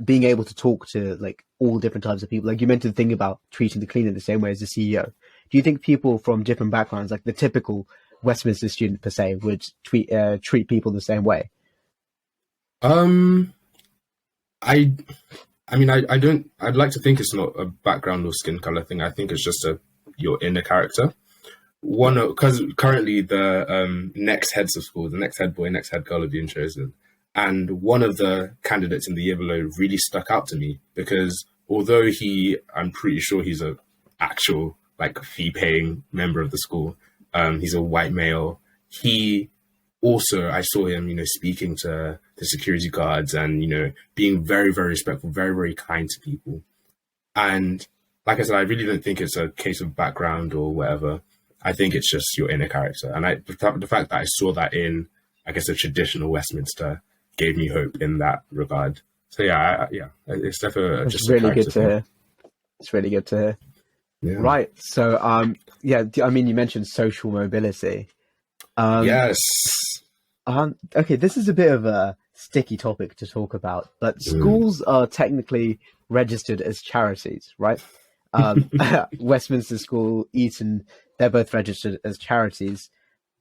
being able to talk to like all different types of people? Like you mentioned the thing about treating the cleaner the same way as the CEO. Do you think people from different backgrounds, like the typical Westminster student per se, would treat people the same way? I'd like to think it's not a background or skin color thing. I think it's just your inner character. Because currently the next heads of school, the next head boy, next head girl are being chosen. And one of the candidates in the year below really stuck out to me because although I'm pretty sure he's an actual like fee-paying member of the school, he's a white male. I saw him, speaking to the security guards and, being very, very respectful, very, very kind to people. And like I said, I really don't think it's a case of background or whatever. I think it's just your inner character. And the fact that I saw that in, I guess, a traditional Westminster gave me hope in that regard. So it's definitely just really good to hear. It's really good to hear. Yeah. Right. So, I mean, you mentioned social mobility. Yes. Okay, this is a bit of a sticky topic to talk about, but schools are technically registered as charities, right? Westminster School, Eton, they're both registered as charities.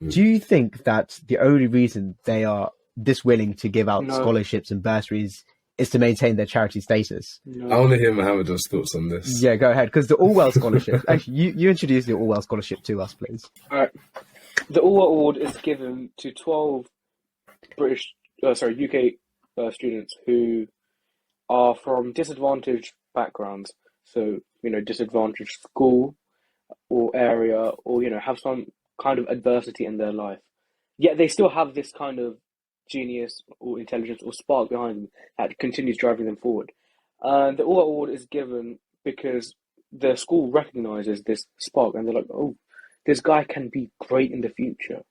Do you think that the only reason they are this willing to give out No. scholarships and bursaries is to maintain their charity status? I No. want to hear Mahmudur's thoughts on this. Yeah, go ahead. Because the Orwell scholarship, actually, you introduce the Orwell scholarship to us, please. Alright. The Orwell Award is given to 12 UK students who are from disadvantaged backgrounds. So, disadvantaged school or area, or, have some kind of adversity in their life. Yet they still have this kind of genius or intelligence or spark behind them that continues driving them forward. The Orwell Award is given because the school recognizes this spark and they're like, oh, this guy can be great in the future.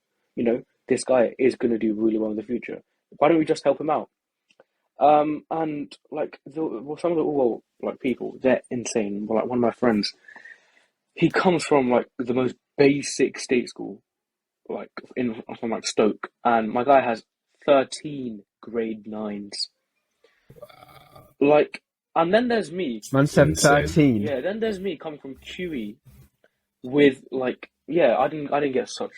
This guy is going to do really well in the future. Why don't we just help him out? And like some of the Orwell people, they're insane. Like one of my friends, he comes from like the most basic state school, from Stoke, and my guy has 13 grade 9s. Wow. And then there's me. Man said 13. Yeah, then there's me coming from QE with I didn't get such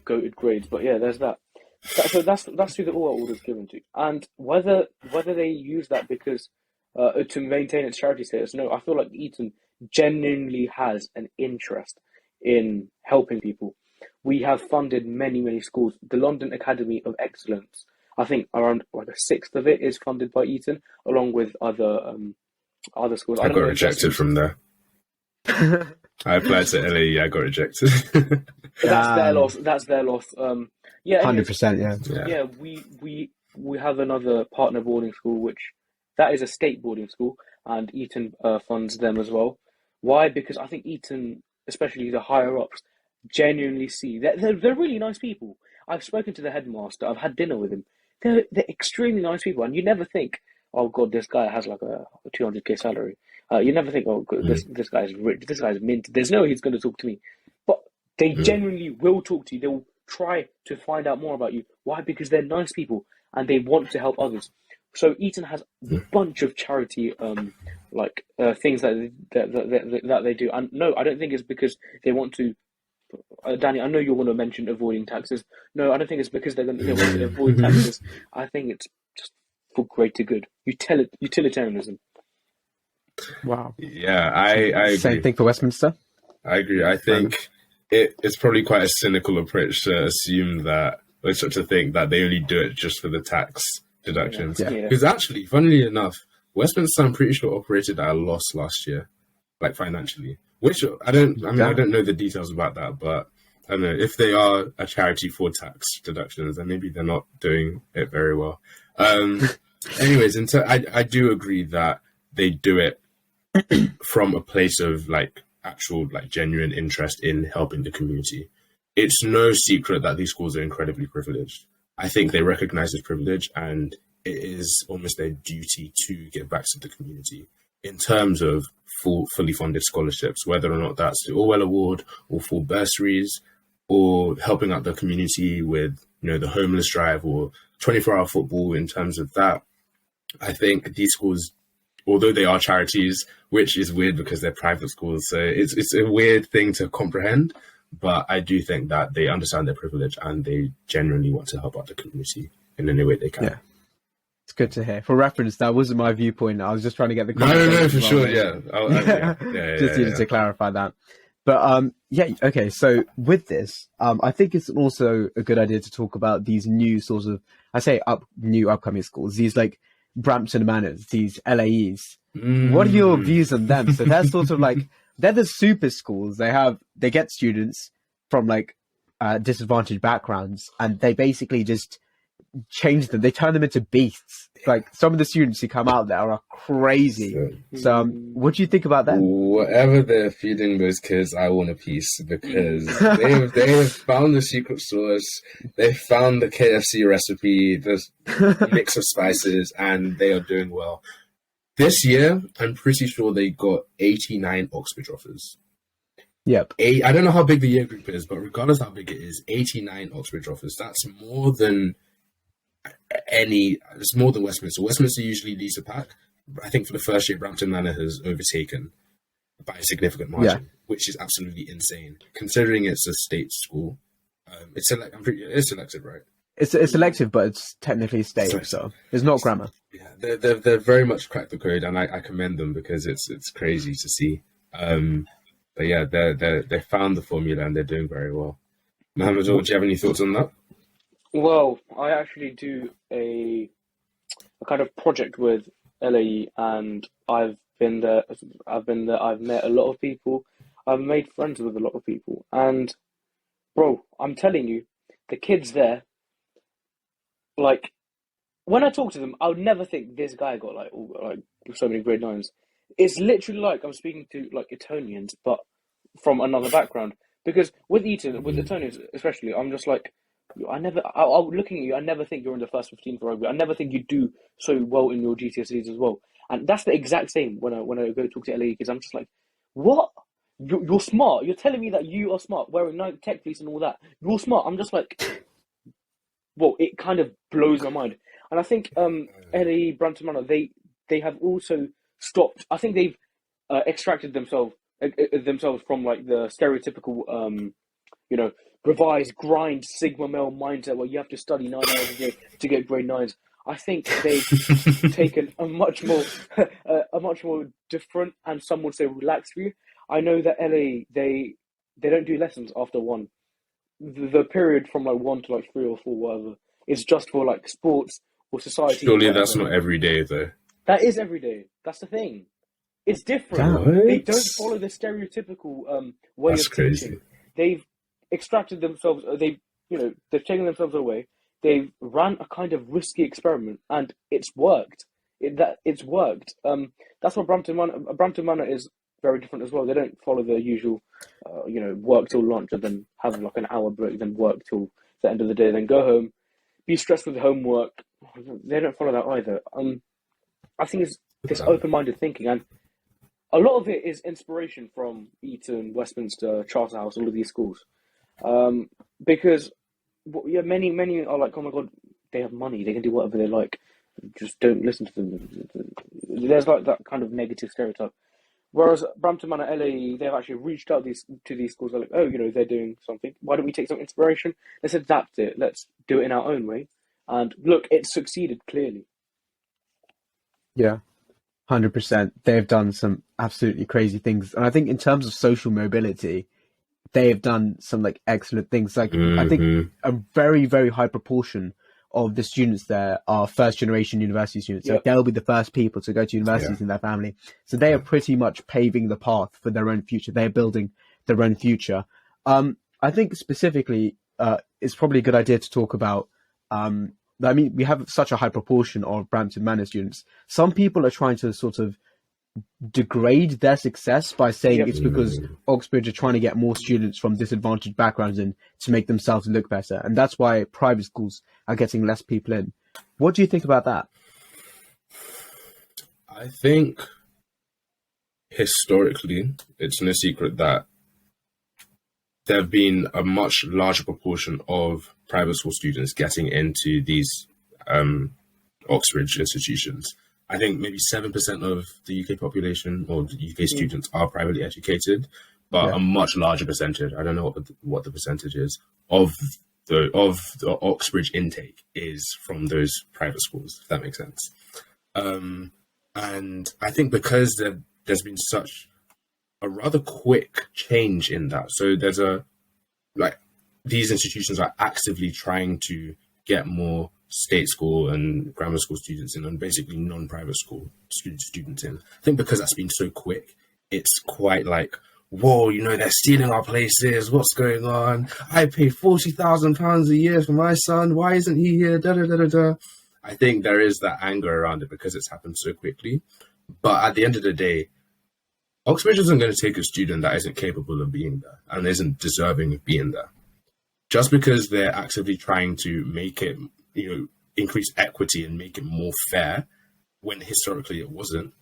goated grades, but yeah, there's that. So that's who the Orwell Award is given to, and whether they use that because to maintain its charity status. No, I feel like Eton genuinely has an interest in helping people. We have funded many schools. The London Academy of Excellence, I think around a sixth of it is funded by Eton, along with other schools. I got rejected from there. I applied to LAE, I got rejected. That's their loss. That's their loss. 100%, yeah. Yeah, we have another partner boarding school, which that is a state boarding school, and Eton funds them as well. Why? Because I think Eton, especially the higher ups, genuinely see they're really nice people. I've spoken to the headmaster. I've had dinner with him. They're extremely nice people, and you never think, oh god, this guy has like a 200k salary. You never think, oh god, this guy's rich. This guy's mint. There's no way he's going to talk to me. But they genuinely will talk to you. They will try to find out more about you. Why? Because they're nice people and they want to help others. So Eton has a bunch of charity things that they do. And no, I don't think it's because they want to. Danny, I know you want to mention avoiding taxes. No, I don't think it's because they want to avoid taxes. I think it's just for greater good. Utilitarianism. Wow. Yeah, I agree. Same thing for Westminster. I agree. I think it's probably quite a cynical approach to assume that, or to think that they only do it just for the tax deductions. Because actually, funnily enough, Westminster, I'm pretty sure, operated at a loss last year, financially. Which I don't know the details about that, but I don't know if they are a charity for tax deductions, then maybe they're not doing it very well. Anyways, I do agree that they do it from a place of actual genuine interest in helping the community. It's no secret that these schools are incredibly privileged. I think they recognize this privilege, and it is almost their duty to give back to the community in terms of fully funded scholarships, whether or not that's the Orwell Award or full bursaries, or helping out the community with the homeless drive or 24-hour football. In terms of that, I think these schools, although they are charities, which is weird because they're private schools, so it's a weird thing to comprehend, but I do think that they understand their privilege and they genuinely want to help out the community in any way they can. Yeah. It's good to hear. For reference, that wasn't my viewpoint. I was just trying to get the no, for sure, yeah. Just needed to clarify that. But okay. So with this, I think it's also a good idea to talk about these new sorts of, new upcoming schools. These Brampton Manors, these LAEs. What are your views on them? So they're sort of they're the super schools. They get students from disadvantaged backgrounds, and they basically just change them. They turn them into beasts. Some of the students who come out there are crazy. So what do you think about that? Whatever they're feeding those kids, I want a piece, because they have found the secret sauce. They found the KFC recipe, the mix of spices, and they are doing well. This year, I'm pretty sure they got 89 Oxbridge offers. Yep. I don't know how big the year group is, but regardless how big it is, 89 Oxbridge offers. That's more than it's more than Westminster. Westminster usually leads the pack. I think for the first year, Brampton Manor has overtaken by a significant margin, which is absolutely insane, considering it's a state school. It's selective, right? It's selective, but it's technically state, so it's not grammar. Yeah, they're very much cracked the code, and I commend them because it's crazy to see. But yeah, they found the formula and they're doing very well. Mahmudur, do you have any thoughts on that? Well, I actually do a kind of project with LAE, and I've been there. I've met a lot of people. I've made friends with a lot of people, and bro, I'm telling you, the kids there, like, when I talk to them, I would never think this guy got like so many grade 9s. It's literally like I'm speaking to like Etonians, but from another background. Because with Etonians especially, I'm just like, I'm looking at you, I never think you're in the first 15 for rugby. I never think you do so well in your GCSEs as well. And that's the exact same when I go talk to LA kids. I'm just like, what? You're smart. You're telling me that you are smart, wearing Nike tech fleece and all that. You're smart. I'm just like, well, it kind of blows my mind. And I think LA, Brampton Manor, they have also stopped. I think they've extracted themselves from like the stereotypical, revised grind sigma male mindset where you have to study 9 hours a day to get grade 9s. I think they've taken a much more different and some would say relaxed view. I know that LA they don't do lessons after 1. The period from like 1 to like 3 or 4, whatever, is just for like sports or society. Surely that's not every day though. That is every day. That's the thing. It's different. What? They don't follow the stereotypical way That's of crazy. teaching. They've extracted themselves. They've taken themselves away. They've run a kind of risky experiment, and it's worked. It's worked. That's what Brampton Manor is very different as well. They don't follow the usual, work till lunch and then have like an hour break, then work till the end of the day, then go home, be stressed with homework. They don't follow that either. I think it's this open-minded thinking, and a lot of it is inspiration from Eton, Westminster, Charterhouse, all of these schools. Because many are like, oh my god, they have money, they can do whatever they like. Just don't listen to them. There's like that kind of negative stereotype. Whereas Brampton Manor, LA, they've actually reached out to these schools. They're like, oh, they're doing something. Why don't we take some inspiration? Let's adapt it. Let's do it in our own way. And look, it's succeeded clearly. Yeah, 100%. They've done some absolutely crazy things, and I think in terms of social mobility, they have done some like excellent things. Like I think a very, very high proportion of the students there are first generation university students. So they'll be the first people to go to universities in their family. So they are pretty much paving the path for their own future. They're building their own future. I think specifically, it's probably a good idea to talk about, we have such a high proportion of Brampton Manor students. Some people are trying to sort of degrade their success by saying it's because Oxbridge are trying to get more students from disadvantaged backgrounds in to make themselves look better, and that's why private schools are getting less people in. What do you think about that? I think historically it's no secret that there have been a much larger proportion of private school students getting into these Oxbridge institutions. I think maybe 7% of the UK population or the UK students are privately educated, but a much larger percentage, I don't know what the percentage is, of the Oxbridge intake is from those private schools, if that makes sense. And I think because there's been such a rather quick change in that, so there's these institutions are actively trying to get more state school and grammar school students in, and basically non-private school students in. I think because that's been so quick, it's quite like, whoa, they're stealing our places. What's going on? I pay £40,000 a year for my son. Why isn't he here? Da, da, da, da, da. I think there is that anger around it because it's happened so quickly. But at the end of the day, Oxbridge isn't going to take a student that isn't capable of being there and isn't deserving of being there. Just because they're actively trying to make it, increase equity and make it more fair when historically it wasn't,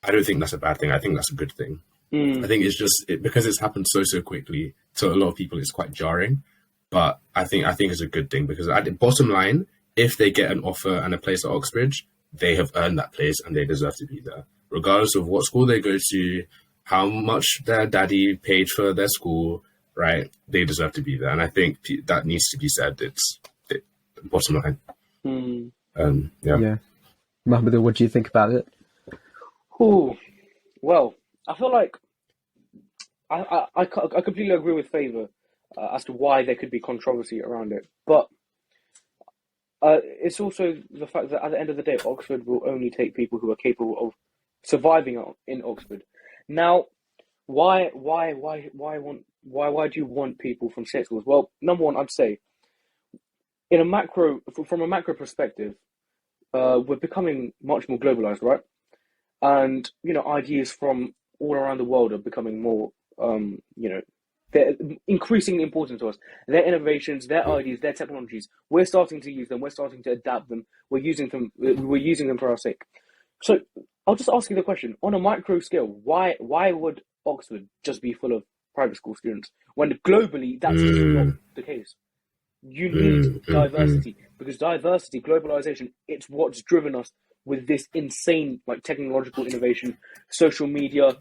I don't think that's a bad thing. I think that's a good thing. I think it's just because it's happened so quickly to a lot of people, it's quite jarring. But I think it's a good thing because at the bottom line, if they get an offer and a place at Oxbridge, they have earned that place and they deserve to be there, regardless of what school they go to, how much their daddy paid for their school, right? They deserve to be there. And I think that needs to be said. It's the bottom line. Yeah. Mahmudur, what do you think about it? Well, I feel like I completely agree with Favour as to why there could be controversy around it. But it's also the fact that at the end of the day, Oxford will only take people who are capable of surviving in Oxford. Now, why do you want people from state schools? Well, number one, I'd say, from a macro perspective, we're becoming much more globalized, right? And ideas from all around the world are becoming more, they're increasingly important to us. Their innovations, their ideas, their technologies, we're starting to use them. We're starting to adapt them. We're using them. We're using them for our sake. So I'll just ask you the question: on a micro scale, why would Oxford just be full of private school students when globally that's just not the case? You need diversity because diversity, globalization, it's what's driven us with this insane technological innovation, social media,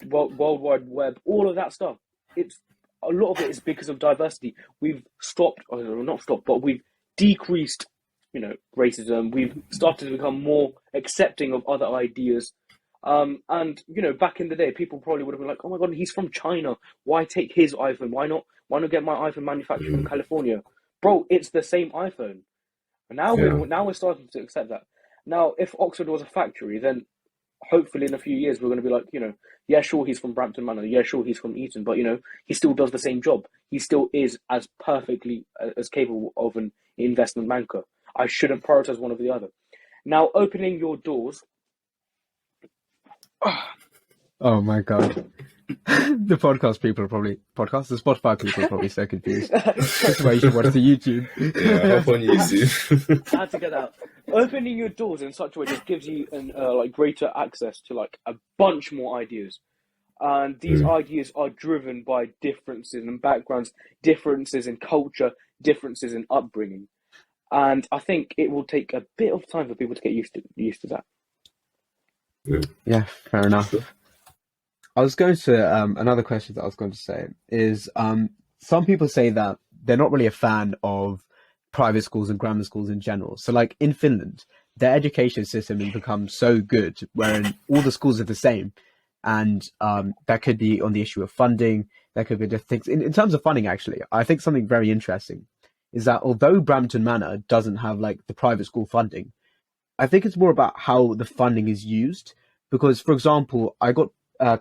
World Wide Web, all of that stuff. A lot of it is because of diversity. We've we've decreased, racism. We've started to become more accepting of other ideas. And back in the day, people probably would have been like, "Oh my God, he's from China. Why take his iPhone? Why not get my iPhone manufactured from California?" Bro, it's the same iPhone. And now we're starting to accept that. Now, if Oxford was a factory, then hopefully in a few years we're going to be like, yeah, sure, he's from Brampton Manor. Yeah, sure, he's from Eton. But, he still does the same job. He still is as perfectly as capable of an investment banker. I shouldn't prioritize one over the other. Now, opening your doors. Oh my God. The Spotify people are probably so confused. That's why you should watch the YouTube. Yeah, hop on YouTube. I had to get out. Opening your doors in such a way just gives you greater access to a bunch more ideas, and these ideas are driven by differences in backgrounds, differences in culture, differences in upbringing, and I think it will take a bit of time for people to get used to that. Yeah, fair enough. I was going to another question that I was going to say is some people say that they're not really a fan of private schools and grammar schools in general. So in Finland, their education system has become so good wherein all the schools are the same. And that could be on the issue of funding. That could be different things. In terms of funding, actually, I think something very interesting is that although Brampton Manor doesn't have the private school funding, I think it's more about how the funding is used. Because, for example, I got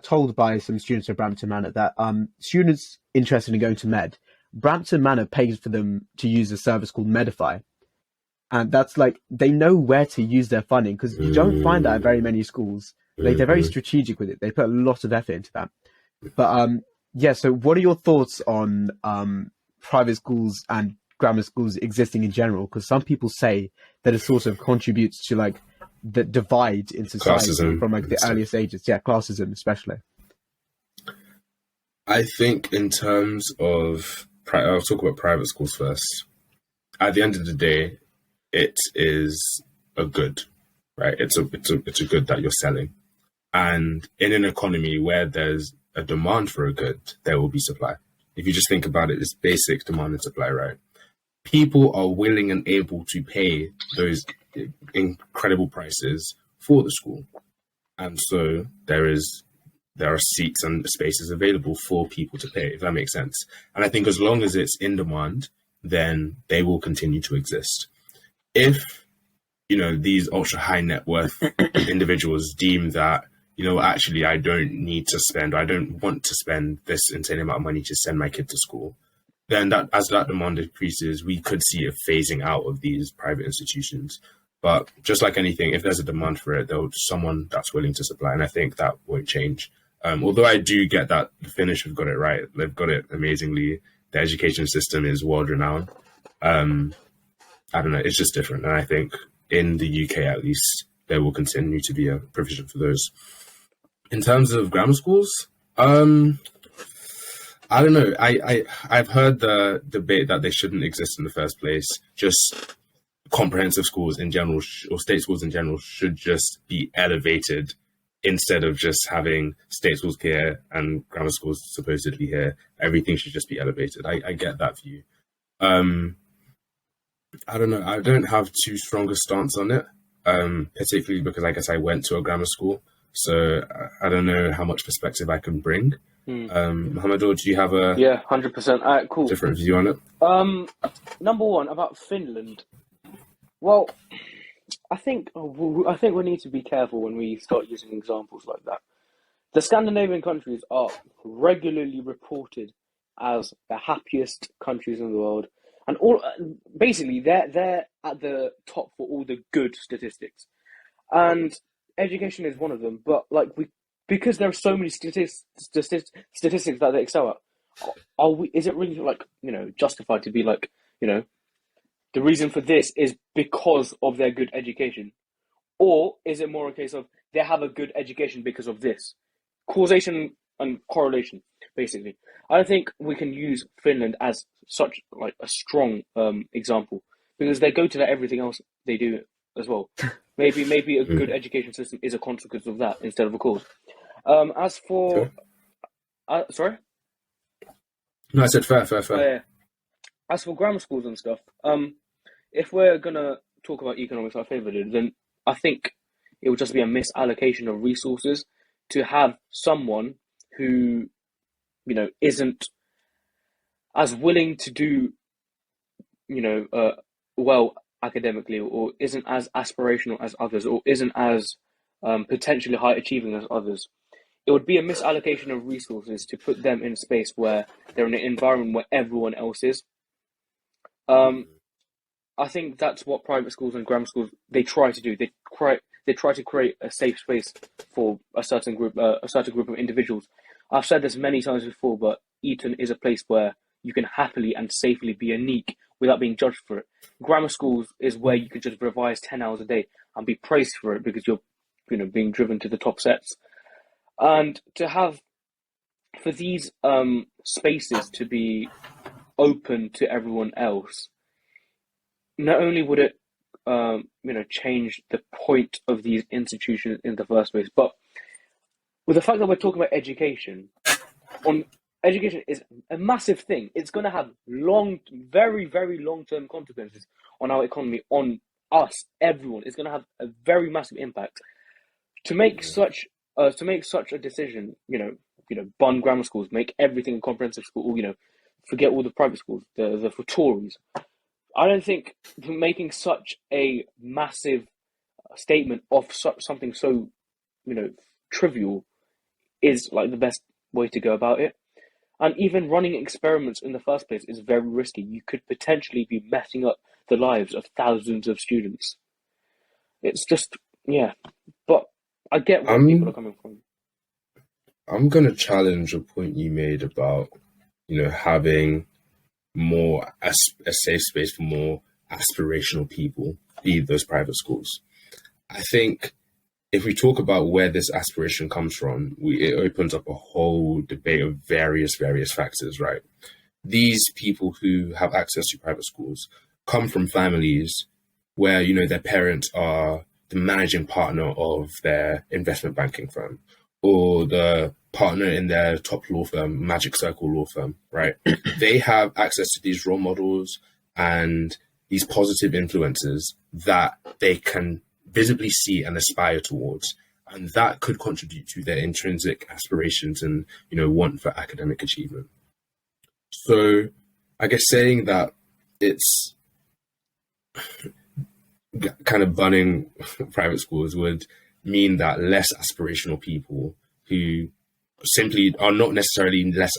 told by some students at Brampton Manor that students interested in going to med, Brampton Manor pays for them to use a service called Medify. And that's they know where to use their funding because you don't find that at very many schools. They're very strategic with it. They put a lot of effort into that. But so what are your thoughts on private schools and grammar schools existing in general? Because some people say that it sort of contributes to the divide in society Classism, from the earliest ages. Yeah, classism especially. I think in terms of, I'll talk about private schools first. At the end of the day, it is a good, right? It's a good that you're selling. And in an economy where there's a demand for a good, there will be supply. If you just think about it, it's basic demand and supply, right? People are willing and able to pay those incredible prices for the school. And so there are seats and spaces available for people to pay, if that makes sense. And I think as long as it's in demand, then they will continue to exist. If, these ultra high net worth individuals deem that, actually I don't want to spend this insane amount of money to send my kid to school, then that as that demand increases, we could see a phasing out of these private institutions. But just like anything, if there's a demand for it, there'll someone that's willing to supply. And I think that won't change. Although I do get that the Finnish have got it right. They've got it amazingly. The education system is world renowned. I don't know. It's just different. And I think in the UK, at least, there will continue to be a provision for those. In terms of grammar schools, I don't know. I've heard the debate that they shouldn't exist in the first place. Just comprehensive schools in general, or state schools in general, should just be elevated instead of just having state schools here and grammar schools supposedly here. Everything should just be elevated. I get that view. I don't know. I don't have too strong a stance on it, particularly because I guess I went to a grammar school. So I don't know how much perspective I can bring. Mahmudur, do you have a 100%. All right, cool. different view on it? Number one, about Finland. Well, I think we need to be careful when we start using examples like that. The Scandinavian countries are regularly reported as the happiest countries in the world, and all basically they're at the top for all the good statistics, and education is one of them. But like because there are so many statistics that they excel at, is it really like justified to be like the reason for this is because of their good education, or is it more a case of they have a good education because of this? Causation and correlation, basically. I don't think we can use Finland as such like a strong example, because they go to that everything else they do as well. Maybe a good education system is a consequence of that instead of a cause. As for sorry? No, I said fair. Yeah. As for grammar schools and stuff, if we're gonna talk about economics like Favour did, then I think it would just be a misallocation of resources to have someone who, isn't as willing to do, well academically, or isn't as aspirational as others, or isn't as potentially high achieving as others. It would be a misallocation of resources to put them in a space where they're in an environment where everyone else is. I think that's what private schools and grammar schools, they try to do. They try to create a safe space for a certain group of individuals. I've said this many times before, but Eton is a place where you can happily and safely be unique without being judged for it. Grammar schools is where you can just revise 10 hours a day and be praised for it because you're, being driven to the top sets. And to have, for these spaces to be open to everyone else, not only would it, change the point of these institutions in the first place, but with the fact that we're talking about education, education is a massive thing. It's going to have very, very long-term consequences on our economy, on us, everyone. It's going to have a very massive impact. To make such a decision, bun grammar schools, make everything a comprehensive school, forget all the private schools, the for Tories. I don't think making such a massive statement of something so, trivial is like the best way to go about it. And even running experiments in the first place is very risky. You could potentially be messing up the lives of thousands of students. It's just, but I get where people are coming from. I'm going to challenge a point you made about, having more a safe space for more aspirational people, be those private schools. I think if we talk about where this aspiration comes from, it opens up a whole debate of various factors, right? These people who have access to private schools come from families where, their parents are the managing partner of their investment banking firm, or the partner in their top law firm, Magic Circle law firm, right? They have access to these role models and these positive influences that they can visibly see and aspire towards. And that could contribute to their intrinsic aspirations and, want for academic achievement. So I guess saying that it's kind of bunning private schools would mean that less aspirational people who simply are not necessarily less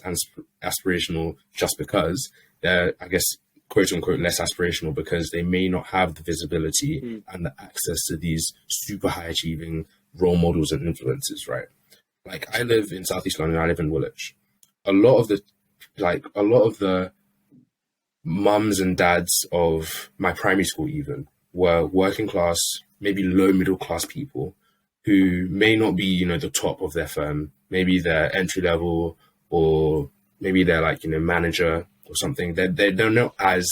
aspirational just because they're, I guess, quote unquote, less aspirational because they may not have the visibility and the access to these super high achieving role models and influences, right? Like I live in Southeast London, I live in Woolwich. A lot of the mums and dads of my primary school even were working class, maybe low middle class people who may not be, the top of their firm. Maybe they're entry level, or maybe they're like, manager or something. They're not as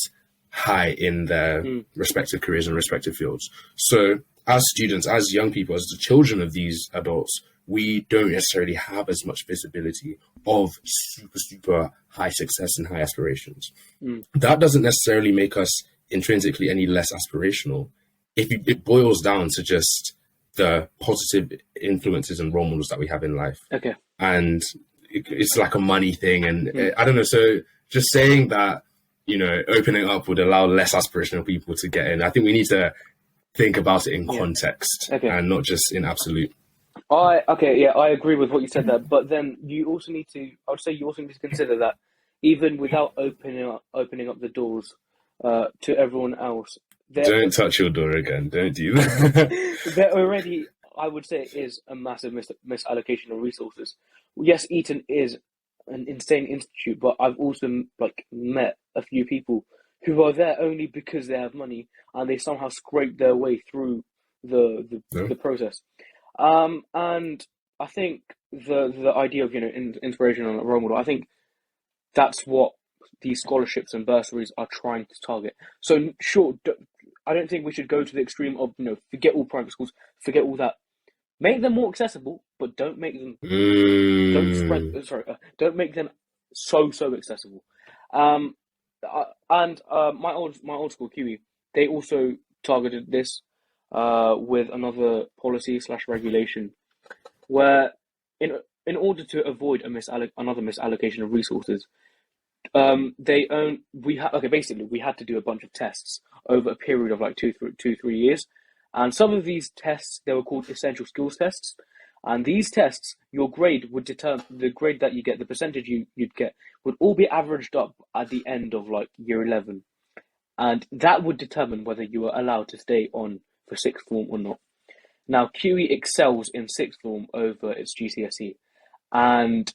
high in their respective careers and respective fields. So as students, as young people, as the children of these adults, we don't necessarily have as much visibility of super high success and high aspirations. That doesn't necessarily make us intrinsically any less aspirational. It boils down to just the positive influences and role models that we have in life. Okay. And it's like a money thing. And I don't know. So just saying that, opening up would allow less aspirational people to get in. I think we need to think about it in context and not just in absolute. I agree with what you said there, but then you also need to, I would say you also need to consider that even without opening up the doors to everyone else. Don't touch your door again, don't do that. There already, I would say, is a massive misallocation of resources. Yes, Eton is an insane institute, but I've also met a few people who are there only because they have money and they somehow scrape their way through the process. And I think the idea of inspiration and a role model, I think that's what these scholarships and bursaries are trying to target. So sure, I don't think we should go to the extreme of forget all private schools, forget all that. Make them more accessible, but don't make them don't make them so accessible. And my old school QE, they also targeted this with another policy / regulation, where in order to avoid another misallocation of resources, we had to do a bunch of tests over a period of like 2-3 years, and some of these tests, they were called essential skills tests, and these tests, your grade would determine the grade that you get, the percentage you'd get would all be averaged up at the end of like year 11, and that would determine whether you were allowed to stay on for sixth form or not. Now QE excels in sixth form over its GCSE, and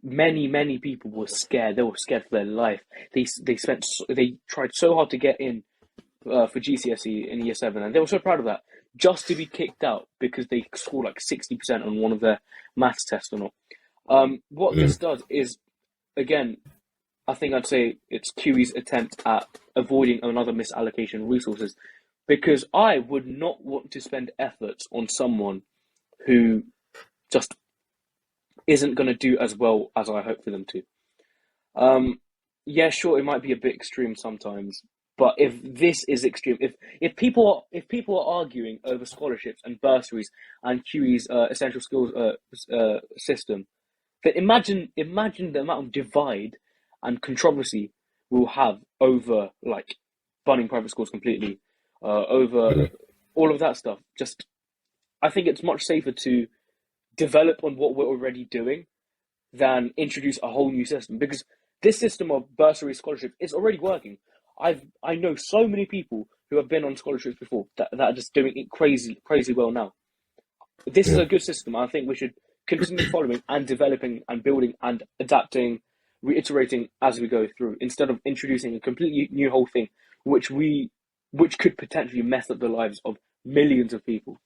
many people were scared. They were scared for their life. They tried so hard to get in for GCSE in year 7, and they were so proud of that, just to be kicked out because they scored like 60% on one of their maths tests or not. What this does is, again, I think I'd say it's QE's attempt at avoiding another misallocation of resources, because I would not want to spend efforts on someone who just isn't going to do as well as I hope for them to. Yeah, sure, it might be a bit extreme sometimes, but if this is extreme, if people are arguing over scholarships and bursaries and QE's essential skills system, then imagine the amount of divide and controversy we'll have over like banning private schools completely, over all of that stuff. Just, I think it's much safer to develop on what we're already doing than introduce a whole new system, because this system of bursary scholarship is already working. I know so many people who have been on scholarships before that are just doing it crazy well now. This is a good system. I think we should continue following and developing and building and adapting, reiterating as we go through, instead of introducing a completely new whole thing, which could potentially mess up the lives of millions of people.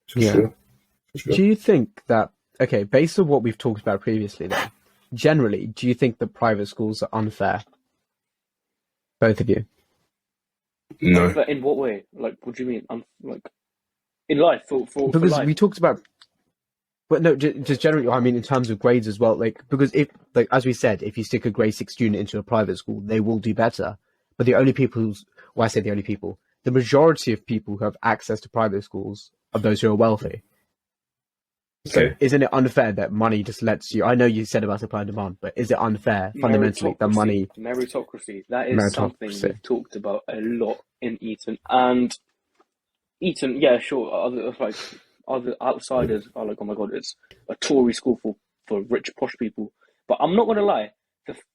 Sure. Do you think that, okay, based on what we've talked about previously then, generally, do you think that private schools are unfair? Both of you? No. But in what way? Like, what do you mean? Like, in life, for because life. We talked about, but no, just generally, I mean, in terms of grades as well, like, because if, like, as we said, if you stick a grade 6 student into a private school, they will do better. But the majority of people who have access to private schools are those who are wealthy. So isn't it unfair that money just lets you, I know you said about supply and demand, but is it unfair fundamentally that money... Meritocracy, that is something we've talked about a lot in Eton. And Eton, yeah, sure, other outsiders are like, oh my God, it's a Tory school for rich, posh people. But I'm not going to lie,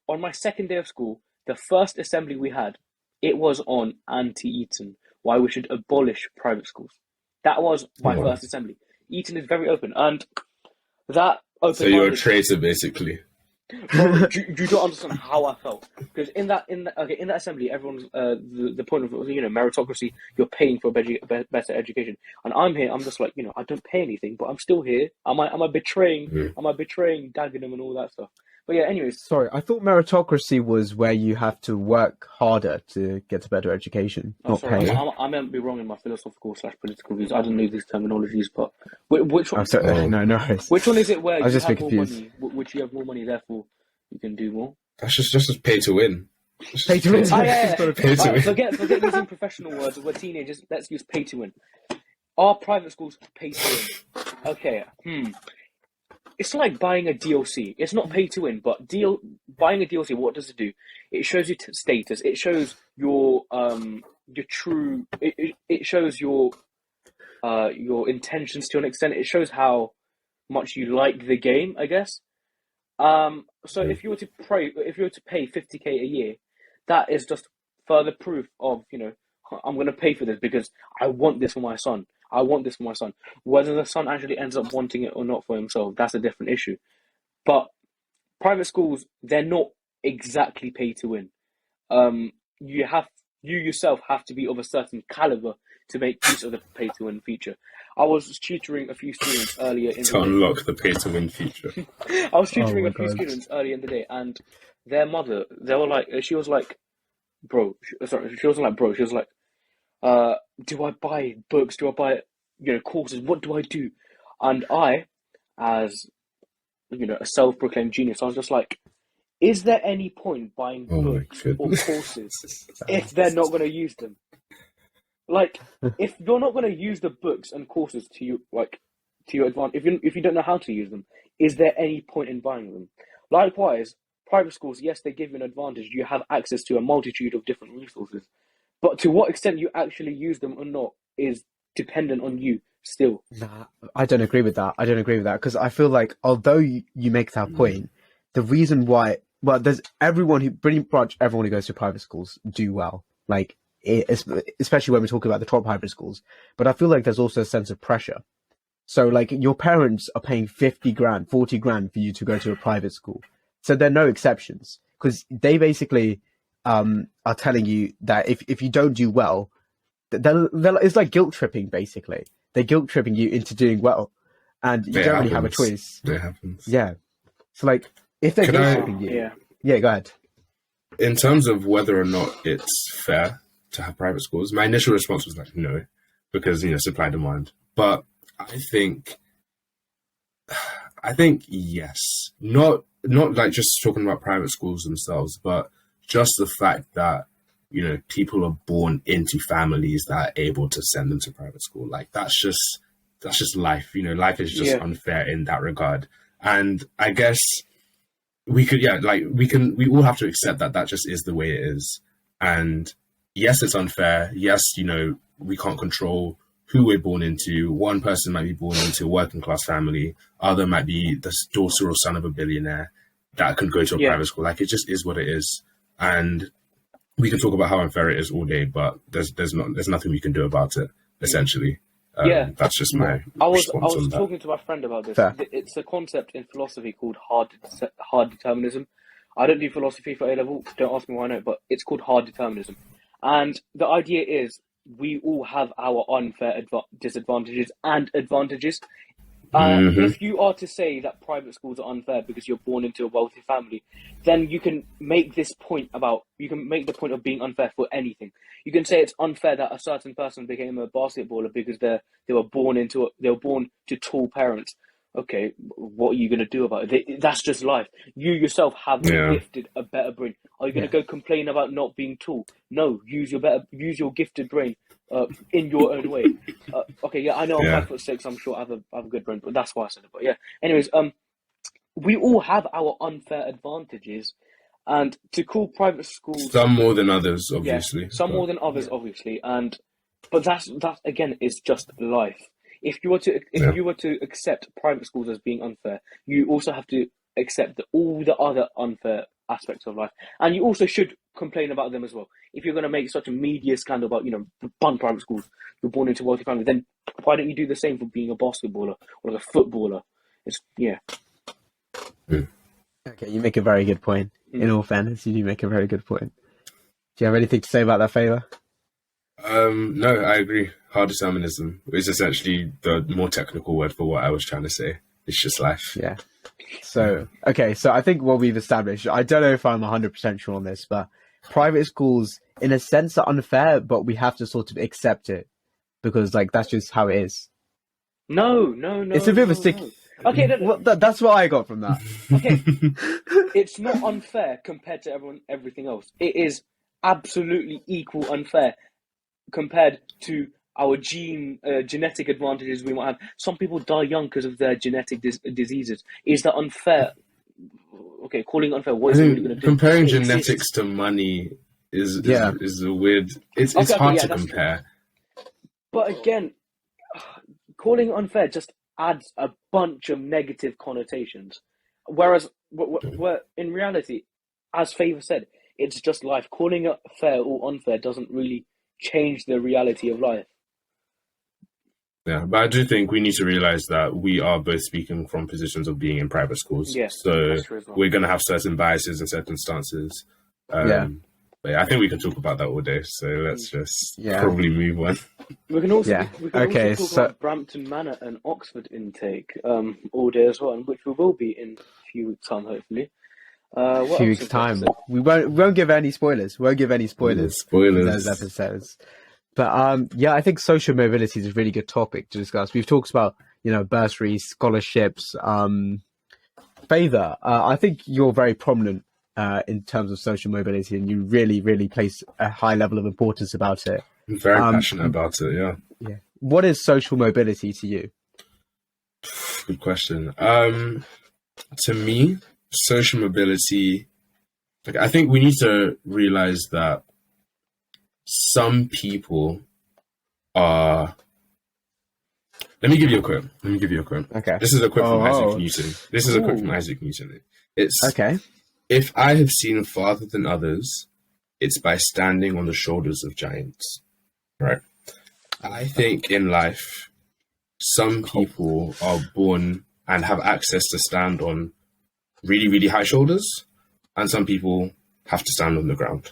on my second day of school, the first assembly we had, it was on anti-Eton, why we should abolish private schools. That was my first assembly. Eton is very open, and that open. So you're a traitor, basically. Well, you don't understand how I felt, because in that assembly, everyone's the point of meritocracy. You're paying for a better education, and I'm here. I'm just like, I don't pay anything, but I'm still here. Am I betraying? Am I betraying Dagenham and all that stuff? But yeah, anyways. Sorry, I thought meritocracy was where you have to work harder to get a better education, Oh, not sorry, pay. I might be wrong in my philosophical/political views. I don't know these terminologies, but which one? I'm sorry, Oh. no worries. Which one is it where I was you just a have bit more confused. money, which you have more money, therefore you can do more? That's just pay to win. Pay to win. Oh, yeah. Pay to win. Forget using professional words. We're teenagers. Let's use pay to win. Are private schools pay to win? Okay. It's like buying a DLC. It's not pay to win, but buying a DLC. What does it do? It shows you status. It shows your true. It shows your intentions to an extent. It shows how much you like the game, I guess. So if you were to pay 50k a year, that is just further proof of, I'm going to pay for this because I want this for my son. I want this for my son. Whether the son actually ends up wanting it or not for himself, that's a different issue. But private schools, they're not exactly pay to win. You yourself have to be of a certain caliber to make use of the pay to win feature. I was tutoring a few students earlier in To unlock the pay to win feature. I was tutoring a few students earlier in the day, and their mother, she was like, bro, she wasn't like, bro, she was like, do I buy books? Do I buy, courses? What do I do? And I, as, a self-proclaimed genius, I was just like, is there any point buying books or courses if they're not going to use them? Like, if you're not going to use the books and courses to your advantage, if you don't know how to use them, is there any point in buying them? Likewise, private schools, yes, they give you an advantage. You have access to a multitude of different resources. But to what extent you actually use them or not is dependent on you still. Nah, I don't agree with that. Because I feel like although you make that point, the reason why, there's pretty much everyone who goes to private schools do well. Like, especially when we're talking about the top private schools. But I feel like there's also a sense of pressure. So like your parents are paying 50 grand, 40 grand for you to go to a private school. So there are no exceptions because they basically are telling you that if you don't do well, it's like guilt tripping basically. They're guilt tripping you into doing well, and you don't really have a choice. It happens. Yeah. So like if they're guilt tripping you, yeah, go ahead. In terms of whether or not it's fair to have private schools, my initial response was like no, because supply demand. But I think yes, not like just talking about private schools themselves, but just the fact that people are born into families that are able to send them to private school. Like that's just life. Life is just unfair in that regard. And I guess we all have to accept that just is the way it is. And yes, it's unfair. Yes, we can't control who we're born into. One person might be born into a working class family. Other might be the daughter or son of a billionaire that can go to a private school. Like it just is what it is. And we can talk about how unfair it is all day, but there's nothing we can do about it. Essentially, that's just my. I was talking to my friend about this. Fair. It's a concept in philosophy called hard determinism. I don't do philosophy for A level. Don't ask me why I know, but it's called hard determinism. And the idea is we all have our unfair disadvantages and advantages. If you are to say that private schools are unfair because you're born into a wealthy family, then you can make the point of being unfair for anything. You can say it's unfair that a certain person became a basketballer because they were born to tall parents. Okay, what are you going to do about it? That's just life. You yourself have gifted a better brain. Are you going to go complain about not being tall? No, use your gifted brain in your own way. I know I'm 5'6". I'm sure I have a good brain, but that's why I said it. But yeah, anyways, we all have our unfair advantages, and to call private schools some more than others, obviously. More than others, obviously, but that again is just life. If you were to accept private schools as being unfair, you also have to accept all the other unfair aspects of life, and you also should complain about them as well. If you're going to make such a media scandal about bun private schools, you're born into a wealthy family, then why don't you do the same for being a basketballer or a footballer? Okay, you make a very good point. In all fairness, you do make a very good point. Do you have anything to say about that, Favour? No, I agree. Hard determinism is essentially the more technical word for what I was trying to say. it's just life. Yeah. So, okay, so I think what we've established, I don't know if I'm 100% sure on this, but private schools, in a sense, are unfair, but we have to sort of accept it because, like, that's just how it is. No. It's a bit of a stick. No. Okay, Well, that's what I got from that. okay. It's not unfair compared to everything else. It is absolutely equal unfair compared to our genetic advantages we might have. Some people die young because of their genetic diseases. Is that unfair? Okay, calling it unfair. What is it really going to do? Comparing genetics to money is a weird. It's hard to compare. But again, calling it unfair just adds a bunch of negative connotations. Whereas, in reality, as Favour said, it's just life. Calling it fair or unfair doesn't really change the reality of life. Yeah, but I do think we need to realize that we are both speaking from positions of being in private schools. Yes, so that's true as well. We're going to have certain biases and certain stances. But yeah, I think we can talk about that all day. So let's just probably move on. We can also also talk about Brampton Manor and Oxford intake all day as well, and which we will be in a few weeks' time, hopefully. A few weeks' time. We won't give any spoilers. We won't give any spoilers. Spoilers. In those episodes. But I think social mobility is a really good topic to discuss. We've talked about, bursaries, scholarships, Favour. I think you're very prominent in terms of social mobility, and you really, really place a high level of importance about it. I'm very passionate about it, yeah. What is social mobility to you? Good question. To me, social mobility, I think we need to realize that some people are... Let me give you a quote. Okay. This is a quote from Isaac Newton. It's... Okay. If I have seen farther than others, it's by standing on the shoulders of giants. Right? I think in life, some people are born and have access to stand on really, really high shoulders, and some people have to stand on the ground.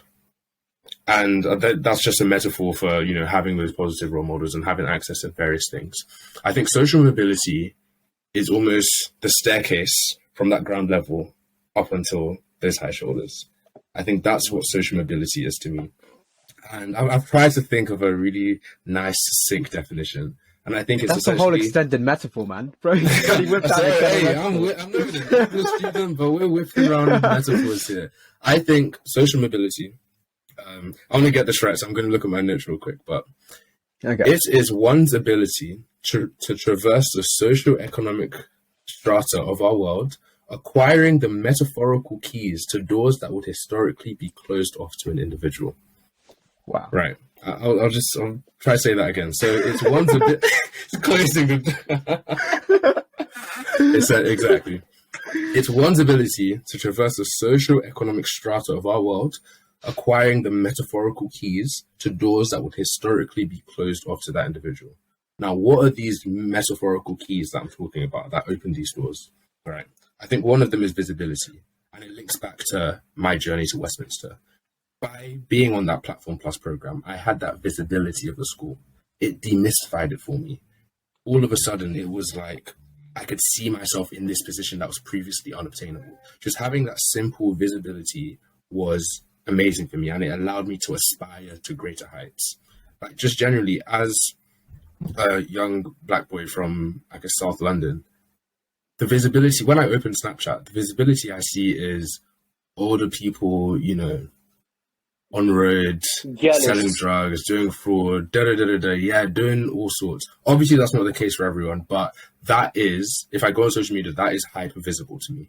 And that's just a metaphor for, having those positive role models and having access to various things. I think social mobility is almost the staircase from that ground level up until those high shoulders. I think that's what social mobility is to me. And I've tried to think of a really nice, succinct definition. And I think that's a whole extended metaphor, man. Bro, I'm not even an English student, but we're whipping around metaphors here. I think social mobility, I'm going to get this right, so I'm going to look at my notes real quick, but it is one's ability to traverse the socio-economic strata of our world, acquiring the metaphorical keys to doors that would historically be closed off to an individual. Wow. Right. I'll try to say that again. So it's one's closing the... Exactly. It's one's ability to traverse the socio-economic strata of our world, acquiring the metaphorical keys to doors that would historically be closed off to that individual. Now, what are these metaphorical keys that I'm talking about that open these doors? All right. I think one of them is visibility, and it links back to my journey to Westminster. By being on that Platform Plus program, I had that visibility of the school. It demystified it for me. All of a sudden, it was like I could see myself in this position that was previously unobtainable. Just having that simple visibility was amazing for me, and it allowed me to aspire to greater heights. Like, just generally, as a young black boy from, I guess, South London, the visibility, when I open Snapchat, the visibility I see is older people, on road, selling drugs, doing fraud, doing all sorts. Obviously, that's not the case for everyone, but that is, if I go on social media, that is hyper visible to me.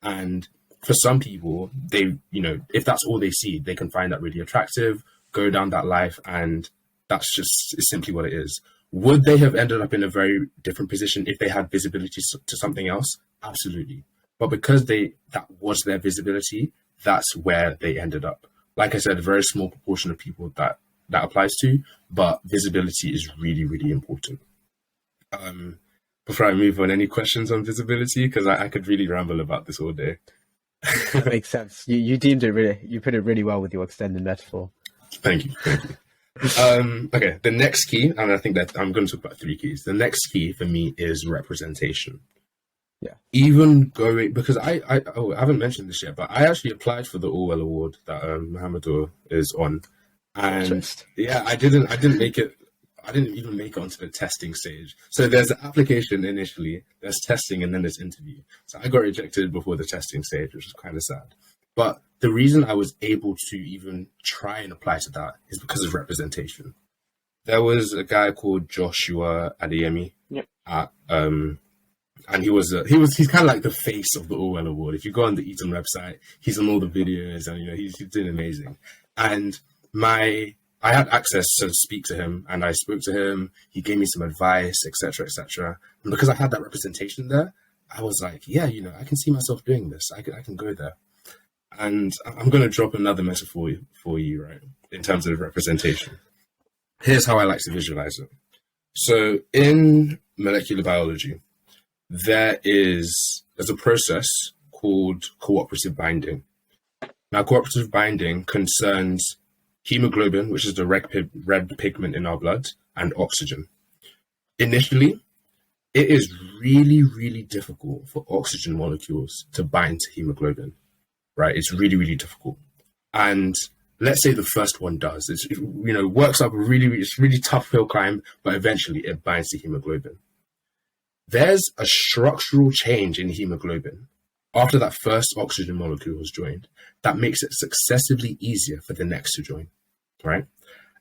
And for some people, they, if that's all they see, they can find that really attractive, go down that life, and that's just is simply what it is. Would they have ended up in a very different position if they had visibility to something else? Absolutely. But because that was their visibility, that's where they ended up. Like I said, a very small proportion of people that applies to, but visibility is really, really important. Before I move on, any questions on visibility? Because I could really ramble about this all day. That makes sense. You deemed it you put it really well with your extended metaphor. Thank you. Okay, the next key, and I think that I'm going to talk about 3 keys. The next key for me is representation. Yeah. Even going, because I haven't mentioned this yet, but I actually applied for the Orwell Award that Mahmudur is on, and Twist. yeah, I didn't make it. I didn't even make it onto the testing stage. So there's the application initially, there's testing, and then there's interview. So I got rejected before the testing stage, which was kind of sad. But the reason I was able to even try and apply to that is because of representation. There was a guy called Joshua Adeyemi Yep. at and he's kind of like the face of the Orwell Award. If you go on the Eton website, he's on all the videos, and he's doing amazing. And I had access to speak to him, and I spoke to him. He gave me some advice, etc., etc. And because I had that representation there, I was like, yeah, I can see myself doing this. I can go there. And I'm going to drop another metaphor for you, right, in terms of representation. Here's how I like to visualize it. So in molecular biology, there's a process called cooperative binding. Now, cooperative binding concerns hemoglobin, which is the red pigment in our blood, and oxygen. Initially, it is really, really difficult for oxygen molecules to bind to hemoglobin, right? It's really, really difficult. And let's say the first one does. It works up it's really tough hill climb, but eventually it binds to hemoglobin. There's a structural change in hemoglobin after that first oxygen molecule was joined that makes it successively easier for the next to join, right?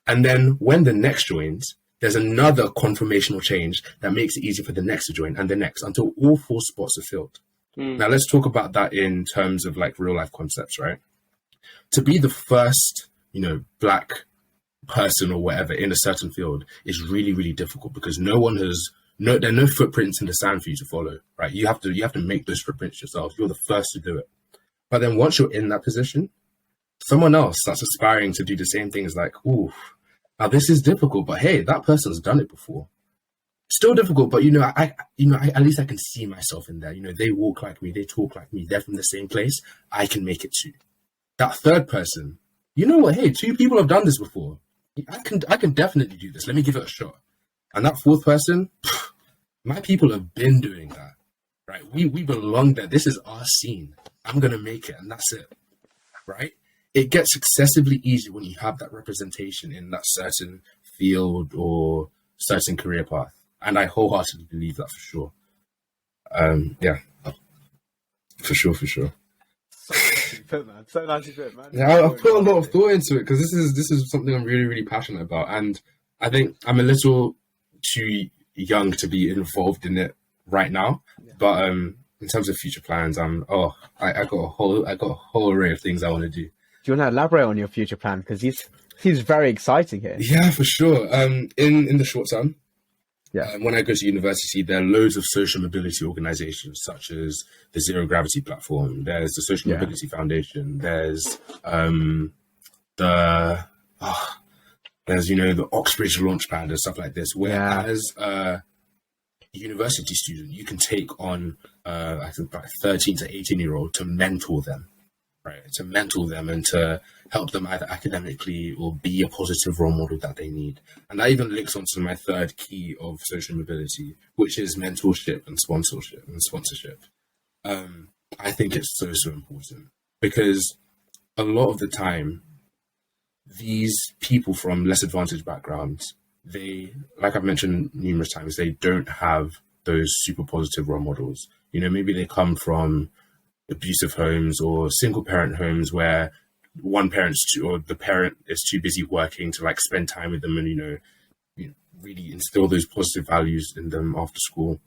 And then when the next joins, there's another conformational change that makes it easier for the next to join, and the next, until all 4 spots are filled. Now let's talk about that in terms of like real life concepts, right? To be the first, black person or whatever in a certain field is really, really difficult because there are no footprints in the sand for you to follow, right? You have to make those footprints yourself. You're the first to do it. But then once you're in that position, someone else that's aspiring to do the same thing is like, ooh, now this is difficult, but hey, that person's done it before. Still difficult, but I at least I can see myself in there. They walk like me, they talk like me, they're from the same place. I can make it too. That third person, hey, 2 people have done this before. I can definitely do this. Let me give it a shot. And that 4th person, my people have been doing that, right? We belong there. This is our scene. I'm going to make it, and that's it, right? It gets excessively easy when you have that representation in that certain field or certain career path. And I wholeheartedly believe that for sure. Yeah, for sure. So nicely put, man. Yeah, I've put a lot of thought into it because this is something I'm really, really passionate about, and I think I'm a little too young to be involved in it right now. Yeah. But in terms of future plans, I got a whole array of things I want to do. Do you want to elaborate on your future plan? Because he's very exciting here. Yeah, for sure. In the short term, yeah. When I go to university, there are loads of social mobility organizations such as the Zero Gravity Platform. There's the Social Mobility Foundation. There's the Oxbridge Launchpad and stuff like this. Whereas a university student, you can take on I think about 13 to 18-year-old to mentor them. Right, to mentor them and to help them either academically or be a positive role model that they need. And that even links onto my 3rd key of social mobility, which is mentorship and sponsorship. I think it's so important because a lot of the time, these people from less advantaged backgrounds, they, like I've mentioned numerous times, they don't have those super positive role models. Maybe they come from abusive homes or single parent homes where the parent is too busy working to like spend time with them and really instill those positive values in them after school,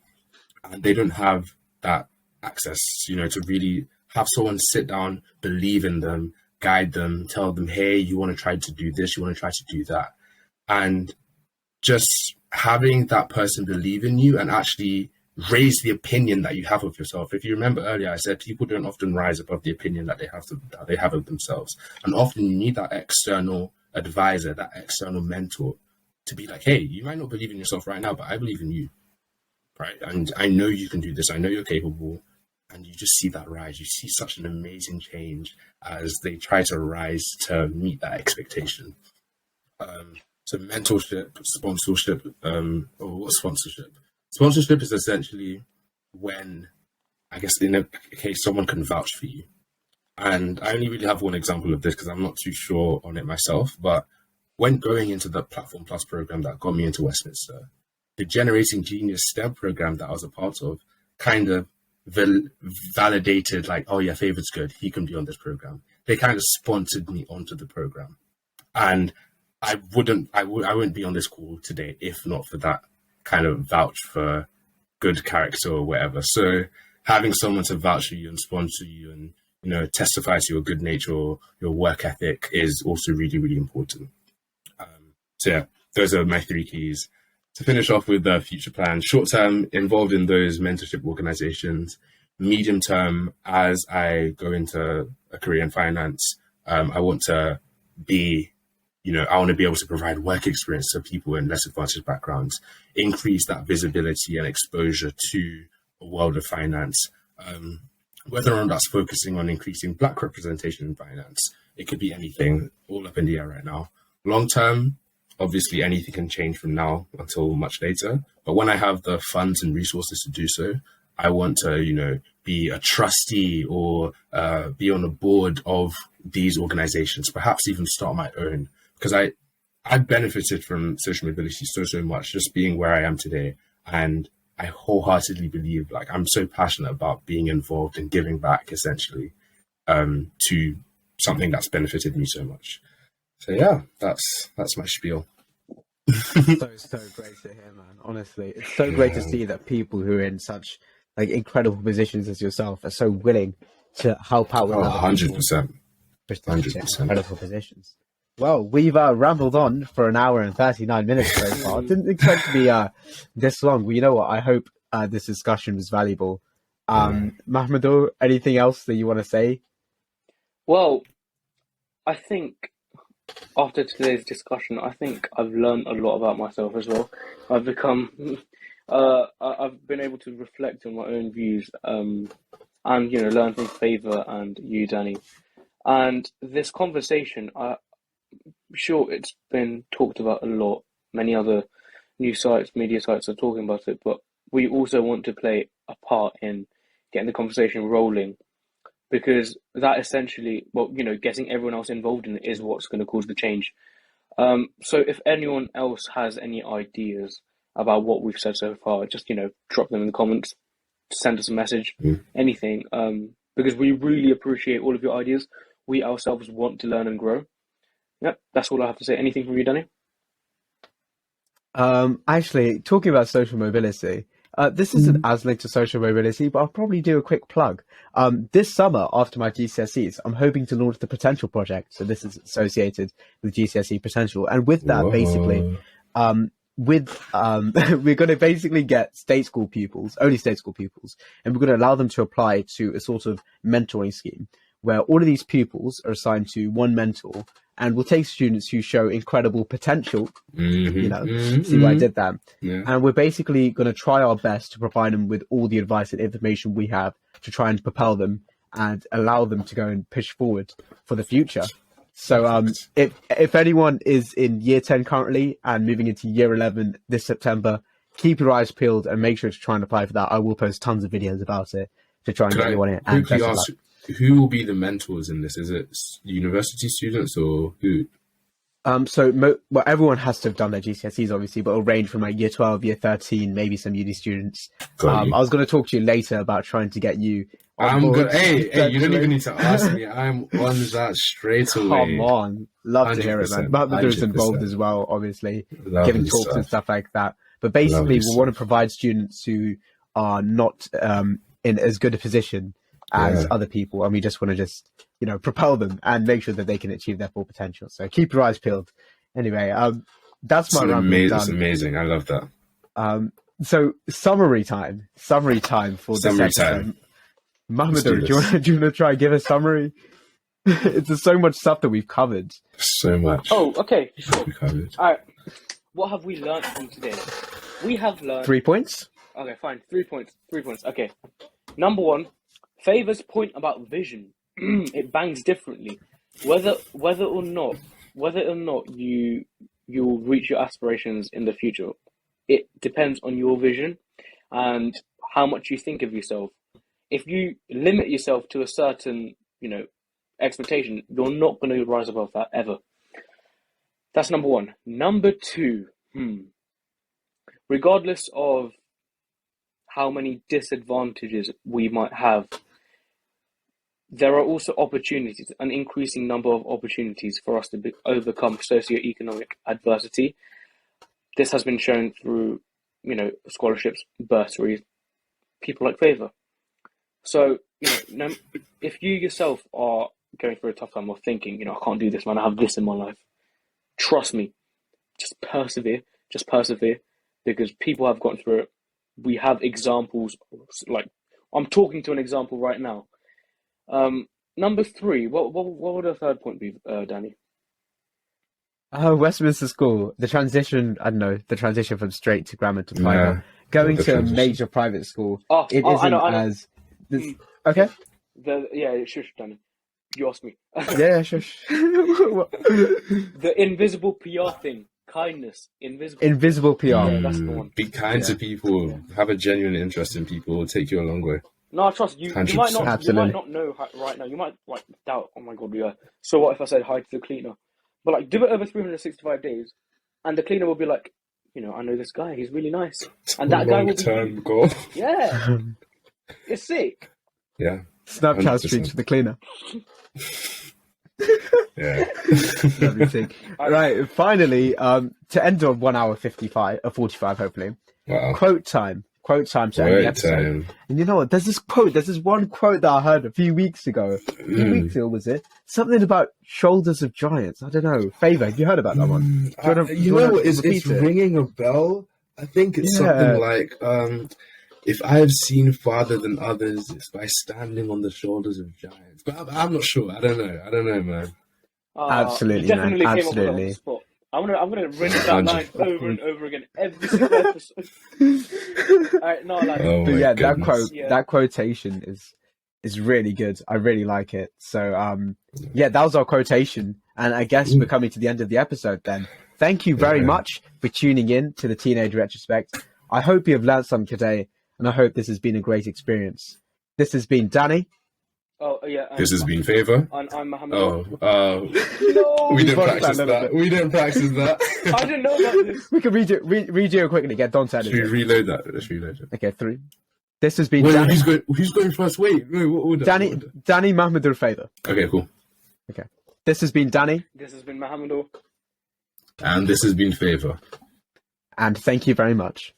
and they don't have that access to really have someone sit down, believe in them, guide them, tell them, hey, you want to try to do this, you want to try to do that, and just having that person believe in you and actually raise the opinion that you have of yourself. If you remember earlier, I said people don't often rise above the opinion that they have of themselves. And often you need that external advisor, that external mentor to be like, hey, you might not believe in yourself right now, but I believe in you, right? And I know you can do this. I know you're capable. And you just see that rise. You see such an amazing change as they try to rise to meet that expectation. So mentorship, sponsorship, or what's sponsorship? Sponsorship is essentially when I guess in a case someone can vouch for you. And I only really have one example of this because I'm not too sure on it myself. But when going into the Platform Plus program that got me into Westminster, the Generating Genius STEM program that I was a part of kind of validated, like, oh yeah, Favour's good, he can be on this program. They kind of sponsored me onto the program, and I wouldn't be on this call today if not for that kind of vouch for good character or whatever. So having someone to vouch for you and sponsor you and, you know, testify to your good nature or your work ethic is also really, really important. So yeah, those are my 3 keys. To finish off with the future plan, short term, involved in those mentorship organizations. Medium term, as I go into a career in finance, I want to be, you know, I want to be able to provide work experience to people in less advantaged backgrounds, increase that visibility and exposure to a world of finance. Whether or not that's focusing on increasing Black representation in finance, it could be anything, all up in the air right now. Long term, obviously, anything can change from now until much later. But when I have the funds and resources to do so, I want to, you know, be a trustee or be on a board of these organizations, perhaps even start my own. Because I benefited from social mobility so much, just being where I am today. And I wholeheartedly believe, like, I'm so passionate about being involved and giving back, essentially, to something that's benefited me so much. So yeah, that's my spiel. So great to hear, man. Honestly, it's so great to see that people who are in such like incredible positions as yourself are so willing to help out with 100%. Incredible positions. Well, we've rambled on for an hour and 39 minutes so far. Didn't expect to be this long. Well, you know what? I hope this discussion was valuable. Mahmudur, anything else that you want to say? Well, I think after today's discussion, I think I've learned a lot about myself as well. I've become, I've been able to reflect on my own views, and, you know, learn from Favour and you, Danny. And this conversation, I'm sure it's been talked about a lot. Many other news sites, media sites are talking about it, but we also want to play a part in getting the conversation rolling. Because that essentially, well, you know, getting everyone else involved in it is what's going to cause the change. So if anyone else has any ideas about what we've said so far, just, you know, drop them in the comments, send us a message, anything. Because we really appreciate all of your ideas. We ourselves want to learn and grow. Yep, that's all I have to say. Anything from you, Danny? Actually, talking about social mobility, this isn't as linked to social mobility, but I'll probably do a quick plug. This summer, after my GCSEs, I'm hoping to launch the Potential project. So this is associated with GCSEPotential. And with that, basically, we're going to basically get state school pupils, only state school pupils, and we're going to allow them to apply to a sort of mentoring scheme where all of these pupils are assigned to one mentor, and we'll take students who show incredible potential, see why I did that. Yeah. And we're basically going to try our best to provide them with all the advice and information we have to try and propel them and allow them to go and push forward for the future. So if anyone is in year 10 currently and moving into year 11 this September, keep your eyes peeled and make sure to try and apply for that. I will post tons of videos about it to try and get you on it. And quickly ask, who will be the mentors in this? Is it university students or who? Well, everyone has to have done their GCSEs, obviously, but it'll range from like year 12, year 13, maybe some uni students. I was going to talk to you later about trying to get you. I'm good. Hey, you don't even need to ask me. I'm on that straight away. Come on. Love to hear it, man. Mahmudur's involved as well, obviously, giving talks and stuff like that. But basically, we want to provide students who are not in as good a position as other people, and we just want to propel them and make sure that they can achieve their full potential. So keep your eyes peeled. Anyway, that's my rambling done. It's amazing. I love that. So summary time for this episode. Mahmudur, do you want to try and give a summary? There's so much stuff that we've covered. So much. Oh, okay. Sure. All right. What have we learned from today? We have learned 3 points. Okay, fine. 3 points. 3 points. Okay. Number one, Favour's point about vision. It bangs differently. Whether or not you'll reach your aspirations in the future, it depends on your vision and how much you think of yourself. if you limit yourself to a certain, expectation, you're not going to rise above that ever. That's number one. Number two, regardless of how many disadvantages we might have, there are also opportunities, an increasing number of opportunities for us to overcome socioeconomic adversity. This has been shown through, scholarships, bursaries, people like Favour. So, if you yourself are going through a tough time or thinking, I can't do this, man, I have this in my life, trust me, just persevere, because people have gotten through it. We have examples, like, I'm talking to an example right now. Number three, what would a third point be, Danny? Westminster School, the transition from straight to grammar to private. Going to a major private school, it isn't I know. as... Okay? Shush, Danny. You asked me. Yeah, shush. The invisible PR thing. Kindness. Invisible PR. Yeah, that's the one. Be kind to people. Have a genuine interest in people. Will take you a long way. No, I trust you. You might not. Absolutely. You might not know right now. You might doubt. Oh my god, yeah. So what if I said hi to the cleaner? But do it over 365 days, and the cleaner will be like, I know this guy. He's really nice, and that guy will be long-term goal. Yeah, it's sick. Yeah. Snapchat streaks for the cleaner. Yeah. Everything. Right. Finally, to end on 1 hour 45, 45, hopefully. Wow. Quote time to end the episode. And you know what? There's this one quote that I heard a few weeks ago. A few weeks ago, was it? Something about shoulders of giants. I don't know. Favour, have you heard about that one? It's ringing a bell. I think it's something like, if I have seen farther than others, it's by standing on the shoulders of giants. But I'm not sure. I don't know, man. Absolutely, man. Absolutely. I'm gonna ring that line over and over again every single episode. Alright, no, like, but yeah, goodness. that quotation is really good. I really like it. So that was our quotation, and I guess we're coming to the end of the episode. Then, thank you very much for tuning in to the Teenage Retrospect. I hope you have learned something today, and I hope this has been a great experience. This has been Danny. Oh yeah. This has been Favour. I'm Mahmudur. No, we didn't practice that. We didn't practice that. I didn't know about this. We can redo it quickly. Get Don to edit. Should we reload that? Let's reload it. Okay, 3. This has been Wait, Danny. who's going first? Wait, what order? Danny Mahmudur Favour. Okay, cool. Okay. This has been Danny. This has been Mahmudur. And this has been Favour. And thank you very much.